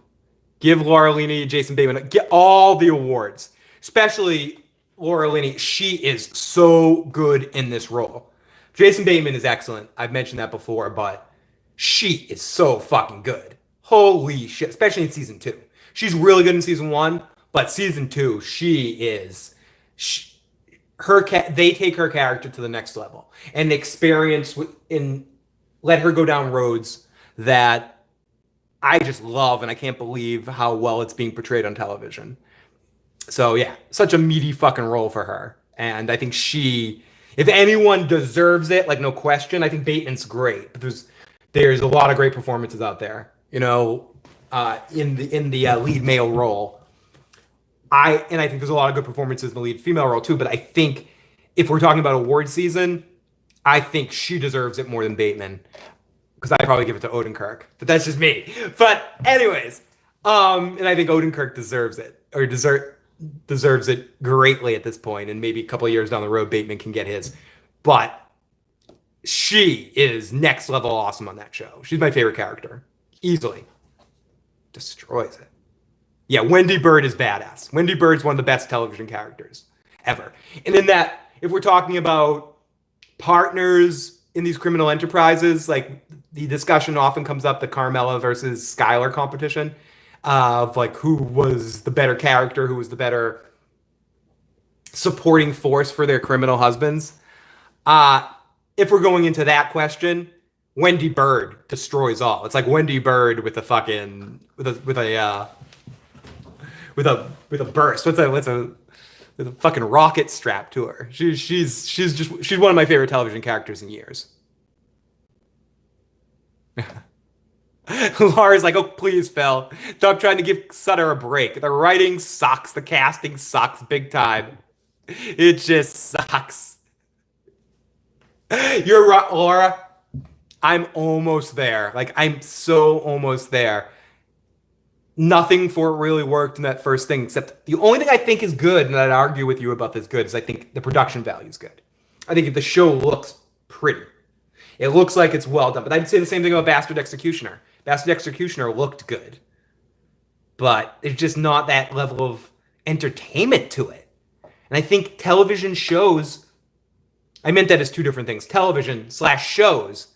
Give Laura Linney, Jason Bateman, get all the awards, especially Laura Linney. She is so good in this role. Jason Bateman is excellent. I've mentioned that before, but she is so fucking good. Holy shit, especially in season 2. She's really good in season 1, but season 2, they take her character to the next level and let her go down roads that I just love, and I can't believe how well it's being portrayed on television. So yeah, such a meaty fucking role for her. And I think if anyone deserves it, like no question, I think Bateman's great. But there's a lot of great performances out there, in the lead male role. I think there's a lot of good performances in the lead female role too. But I think if we're talking about award season, I think she deserves it more than Bateman. Because I'd probably give it to Odenkirk, but that's just me. But anyways, and I think Odenkirk deserves it, or deserves it greatly at this point, and maybe a couple of years down the road, Bateman can get his. But she is next level awesome on that show. She's my favorite character, easily. Destroys it. Yeah, Wendy Bird is badass. Wendy Bird's one of the best television characters ever. And in that, if we're talking about partners in these criminal enterprises, like the discussion often comes up, the Carmela versus Skylar competition of like who was the better character, who was the better supporting force for their criminal husbands. If we're going into that question, Wendy Bird destroys all. It's like Wendy Bird with a fucking with a burst. With a fucking rocket strapped to her. She's one of my favorite television characters in years. Laura's like, oh, please, Phil. Stop trying to give Sutter a break. The writing sucks. The casting sucks big time. It just sucks. You're right, Laura. I'm almost there. Like, I'm so almost there. Nothing for it really worked in that first thing, except the only thing I think is good, and I'd argue with you about this good, is I think the production value is good. I think if the show looks pretty. It looks like it's well done. But I'd say the same thing about Bastard Executioner. Bastard Executioner looked good. But there's just not that level of entertainment to it. And I think television shows, I meant that as two different things. Television/shows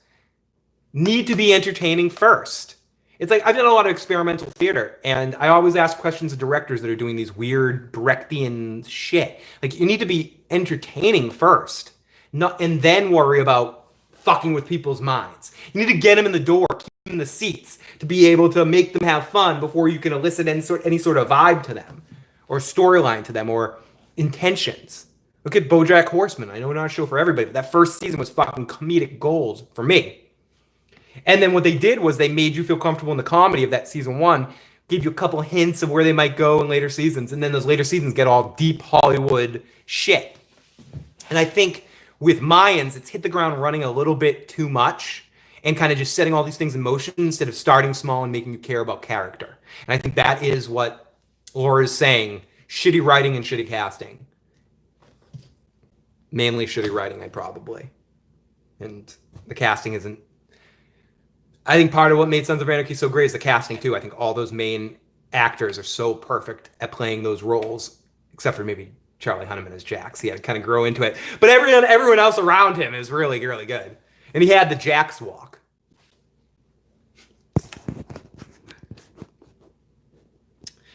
need to be entertaining first. It's like, I've done a lot of experimental theater, and I always ask questions of directors that are doing these weird Brechtian shit. Like, you need to be entertaining first, and then worry about fucking with people's minds. You need to get them in the door, keep them in the seats, to be able to make them have fun before you can elicit any sort of vibe to them, or storyline to them, or intentions. Look at BoJack Horseman. I know we're not a show for everybody, but that first season was fucking comedic gold for me. And then what they did was they made you feel comfortable in the comedy of that season 1, gave you a couple hints of where they might go in later seasons, and then those later seasons get all deep Hollywood shit. And I think with Mayans, it's hit the ground running a little bit too much and kind of just setting all these things in motion instead of starting small and making you care about character. And I think that is what Laura is saying. Shitty writing and shitty casting. Mainly shitty writing, probably. And the casting isn't... I think part of what made Sons of Anarchy so great is the casting, too. I think all those main actors are so perfect at playing those roles, except for maybe Charlie Hunnam as Jax. He had to kind of grow into it. But everyone else around him is really, really good. And he had the Jax walk.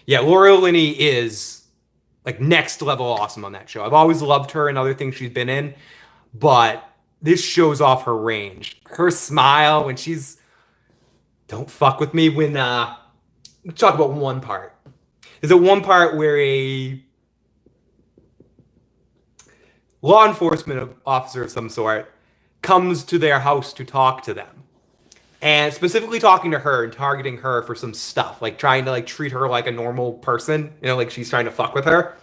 Yeah, Laura Linney is like next level awesome on that show. I've always loved her and other things she's been in, but this shows off her range. Her smile when she's... Don't fuck with me when... Let's talk about one part. There's a one part where a law enforcement officer of some sort comes to their house to talk to them. and specifically talking to her and targeting her for some stuff, like trying to like treat her like a normal person, you know, like she's trying to fuck with her.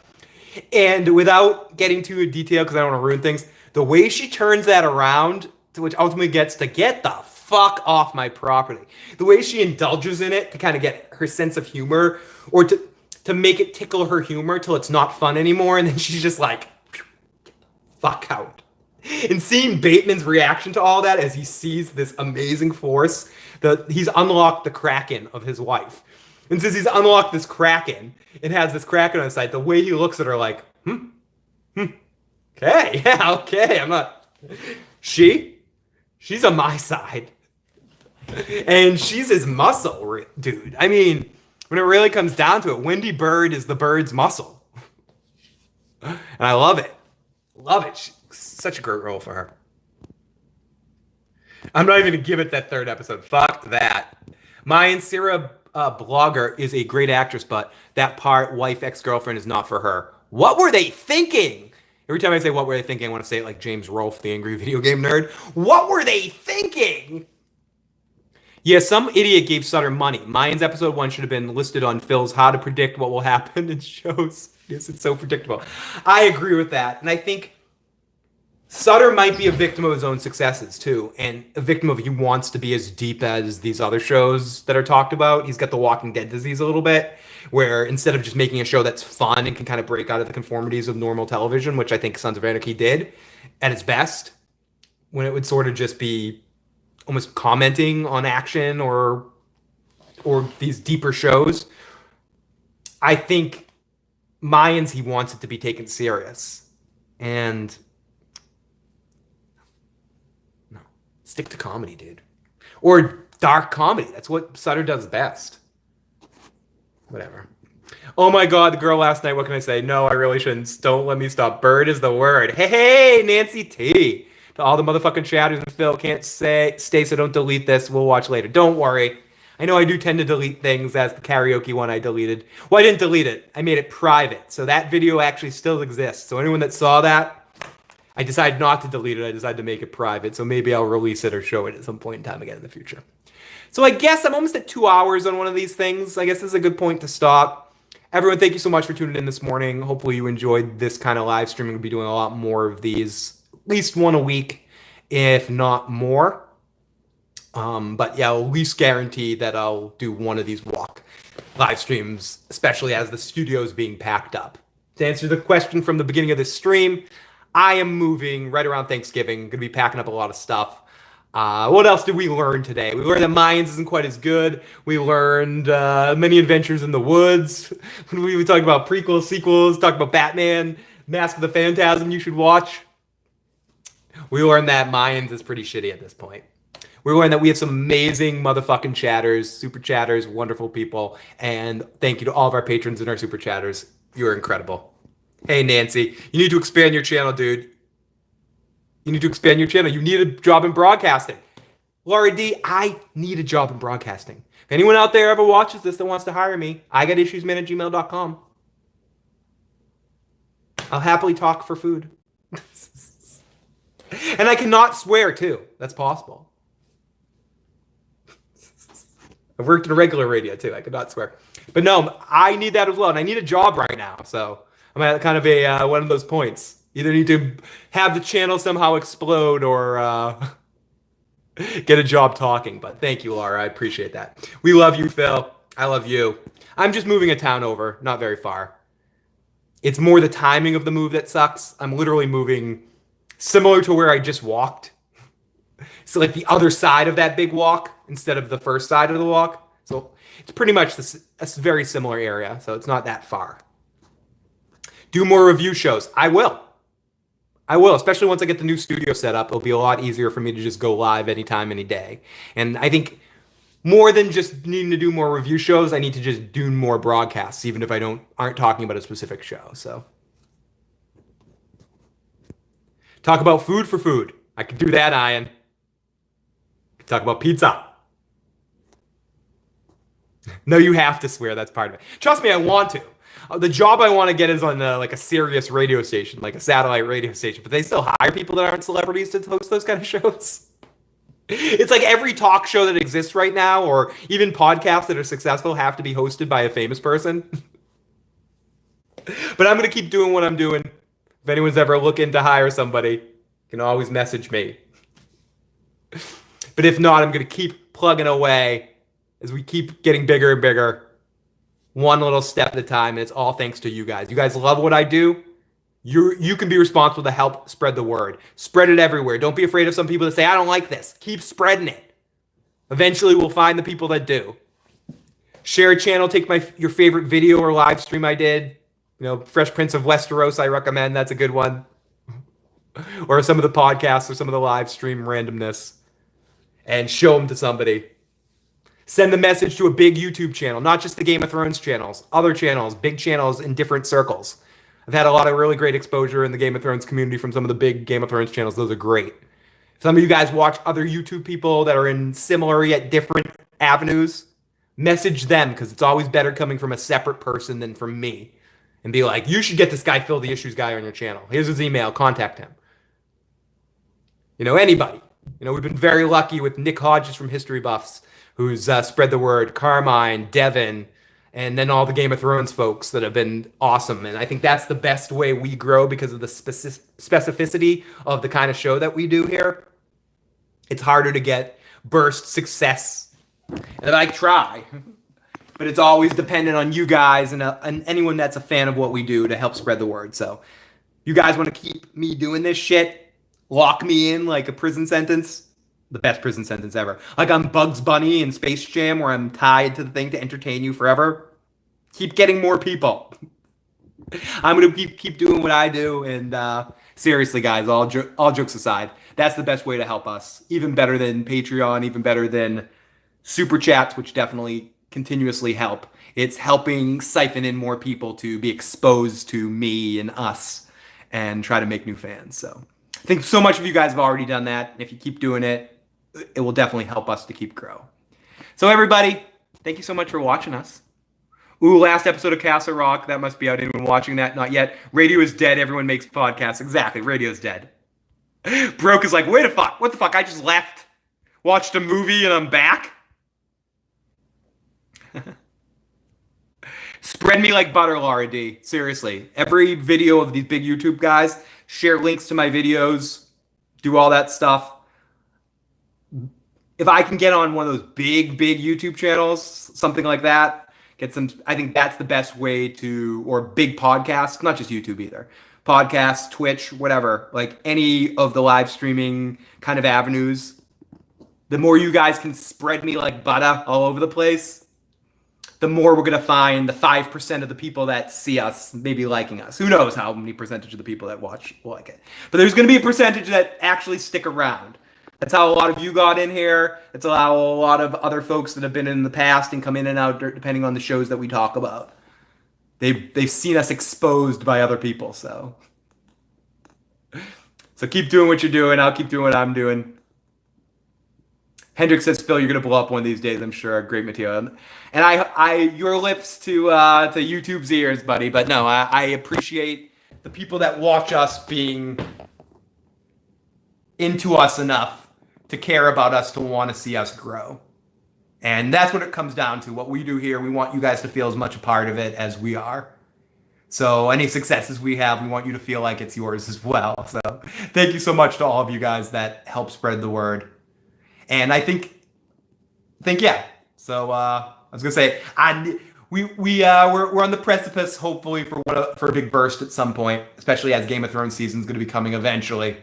And without getting too detailed, because I don't want to ruin things, the way she turns that around, which ultimately gets to get the fuck off my property, the way she indulges in it to kind of get her sense of humor, or to make it tickle her humor till it's not fun anymore, and then she's just like, fuck out. And seeing Bateman's reaction to all that as he sees this amazing force, he's unlocked the Kraken of his wife. And since he's unlocked this Kraken and has this Kraken on his side, the way he looks at her like, okay, yeah, okay, I'm not... She's on my side. And she's his muscle, dude. I mean, when it really comes down to it, Wendy Bird is the bird's muscle. And I love it. Love it. Such a great role for her. I'm not even going to give it that third episode. Fuck that. Mayan Sarah Blogger is a great actress, but that part, wife, ex-girlfriend, is not for her. What were they thinking? Every time I say what were they thinking, I want to say it like James Rolfe, the angry video game nerd. What were they thinking? Yeah, some idiot gave Sutter money. Mayans episode 1 should have been listed on Phil's How to Predict What Will Happen in Shows. Yes, it's so predictable. I agree with that. And I think Sutter might be a victim of his own successes, too. And a victim of he wants to be as deep as these other shows that are talked about. He's got the Walking Dead disease a little bit, where instead of just making a show that's fun and can kind of break out of the conformities of normal television, which I think Sons of Anarchy did at its best, when it would sort of just be almost commenting on action or these deeper shows. I think Mayans, he wants it to be taken serious. And no, stick to comedy, dude. Or dark comedy. That's what Sutter does best. Whatever. Oh my God, the girl last night, what can I say? No, I really shouldn't. Don't let me stop. Bird is the word. Hey, Nancy T. To all the motherfucking chatters and Phil, can't stay, so don't delete this. We'll watch later. Don't worry. I know I do tend to delete things, as the karaoke one I deleted. Well, I didn't delete it. I made it private. So that video actually still exists. So anyone that saw that, I decided not to delete it. I decided to make it private. So maybe I'll release it or show it at some point in time again in the future. So I guess I'm almost at 2 hours on one of these things. I guess this is a good point to stop. Everyone, thank you so much for tuning in this morning. Hopefully you enjoyed this kind of live streaming. We'll be doing a lot more of these. At least one a week, if not more. But yeah, I'll at least guarantee that I'll do one of these walk live streams, especially as the studio is being packed up. To answer the question from the beginning of this stream, I am moving right around Thanksgiving. Going to be packing up a lot of stuff. What else did we learn today? We learned that Mayans isn't quite as good. We learned many adventures in the woods. We talked about prequels, sequels, talked about Batman, Mask of the Phantasm you should watch. We learned that Mayans is pretty shitty at this point. We learned that we have some amazing motherfucking chatters, super chatters, wonderful people. And thank you to all of our patrons and our super chatters. You're incredible. Hey, Nancy, you need to expand your channel, dude. You need to expand your channel. You need a job in broadcasting. Laura D, I need a job in broadcasting. If anyone out there ever watches this that wants to hire me, igotissuesman@gmail.com. I'll happily talk for food. And I cannot swear, too. That's possible. I've worked in regular radio, too. I cannot swear. But no, I need that as well. And I need a job right now. So I'm at kind of a one of those points. Either need to have the channel somehow explode or get a job talking. But thank you, Laura. I appreciate that. We love you, Phil. I love you. I'm just moving a town over. Not very far. It's more the timing of the move that sucks. I'm literally moving similar to where I just walked. So like the other side of that big walk instead of the first side of the walk. So it's pretty much a very similar area. So it's not that far. Do more review shows. I will, especially once I get the new studio set up. It'll be a lot easier for me to just go live anytime, any day. And I think more than just needing to do more review shows, I need to just do more broadcasts, even if I aren't talking about a specific show. So talk about food for food. I could do that, Ian. Talk about pizza. No, you have to swear. That's part of it. Trust me, I want to. The job I want to get is on like a serious radio station, like a satellite radio station. But they still hire people that aren't celebrities to host those kind of shows. It's like every talk show that exists right now, or even podcasts that are successful, have to be hosted by a famous person. But I'm going to keep doing what I'm doing. If anyone's ever looking to hire somebody, you can always message me. But if not, I'm going to keep plugging away as we keep getting bigger and bigger, one little step at a time. And it's all thanks to you guys. You guys love what I do. You can be responsible to help spread the word. Spread it everywhere. Don't be afraid of some people that say, I don't like this. Keep spreading it. Eventually, we'll find the people that do. Share a channel. Take your favorite video or live stream I did. You know, Fresh Prince of Westeros, I recommend. That's a good one. Or some of the podcasts or some of the live stream randomness. And show them to somebody. Send the message to a big YouTube channel. Not just the Game of Thrones channels. Other channels. Big channels in different circles. I've had a lot of really great exposure in the Game of Thrones community from some of the big Game of Thrones channels. Those are great. Some of you guys watch other YouTube people that are in similar yet different avenues. Message them, because it's always better coming from a separate person than from me. And be like, you should get this guy, Phil the Issues Guy, on your channel. Here's his email. Contact him. You know, anybody. You know, we've been very lucky with Nick Hodges from History Buffs, who's spread the word. Carmine, Devin, and then all the Game of Thrones folks that have been awesome. And I think that's the best way we grow because of the specificity of the kind of show that we do here. It's harder to get burst success. And I try. But it's always dependent on you guys and anyone that's a fan of what we do to help spread the word. So you guys want to keep me doing this shit? Lock me in like a prison sentence? The best prison sentence ever. Like I'm Bugs Bunny in Space Jam, where I'm tied to the thing to entertain you forever. Keep getting more people. I'm going to keep doing what I do. And seriously, guys, all jokes aside, that's the best way to help us. Even better than Patreon, even better than Super Chats, which definitely continuously help. It's helping siphon in more people to be exposed to me and us and try to make new fans. So I think so much of you guys have already done that. And if you keep doing it, it will definitely help us to keep grow. So everybody, thank you so much for watching us. Ooh, last episode of Castle Rock. That must be out. Anyone watching that? Not yet. Radio is dead. Everyone makes podcasts. Exactly. Radio's dead. Broke is like, wait a fuck. What the fuck? I just left. Watched a movie and I'm back. Spread me like butter, Laura D. Seriously. Every video of these big YouTube guys, share links to my videos. Do all that stuff. If I can get on one of those big YouTube channels, something like that, get some, I think that's the best way to, or big podcasts, not just YouTube either. Podcasts, Twitch, whatever, like any of the live streaming kind of avenues. The more you guys can spread me like butter all over the place, the more we're going to find the 5% of the people that see us maybe liking us. Who knows how many percentage of the people that watch will like it. But there's going to be a percentage that actually stick around. That's how a lot of you got in here. That's how a lot of other folks that have been in the past and come in and out depending on the shows that we talk about. They've seen us exposed by other people. So keep doing what you're doing. I'll keep doing what I'm doing. Hendrik says, Phil, you're going to blow up one of these days, I'm sure. Great material. And I your lips to YouTube's ears, buddy. But no, I appreciate the people that watch us being into us enough to care about us, to want to see us grow. And that's what it comes down to. What we do here, we want you guys to feel as much a part of it as we are. So any successes we have, we want you to feel like it's yours as well. So thank you so much to all of you guys that help spread the word. And I think yeah. So I was gonna say, we're on the precipice, hopefully, for a big burst at some point, especially as Game of Thrones season is going to be coming eventually.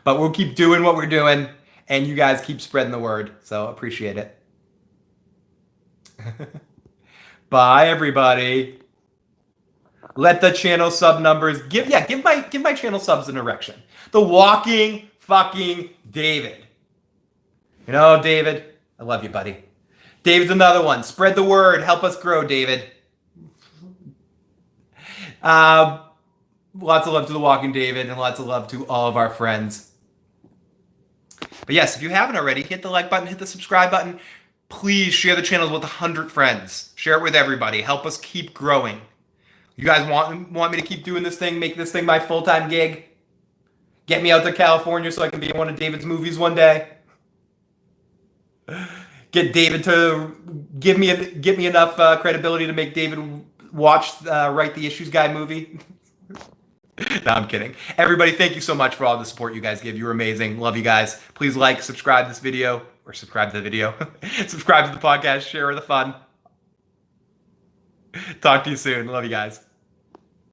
But we'll keep doing what we're doing, and you guys keep spreading the word. So appreciate it. Bye, everybody. Let the channel sub numbers give my channel subs an erection. The walking fucking David. You know, David, I love you, buddy. David's another one. Spread the word. Help us grow, David. Lots of love to the walking David, and lots of love to all of our friends. But yes, if you haven't already, hit the like button, hit the subscribe button. Please share the channels with 100 friends. Share it with everybody. Help us keep growing. You guys want me to keep doing this thing, make this thing my full-time gig? Get me out to California so I can be in one of David's movies one day. Get David to give me enough credibility to make David write the Issues Guy movie. No, I'm kidding. Everybody, thank you so much for all the support you guys give. You're amazing. Love you guys. Please like, subscribe to this video, or subscribe to the video. Subscribe to the podcast, share the fun. Talk to you soon. Love you guys.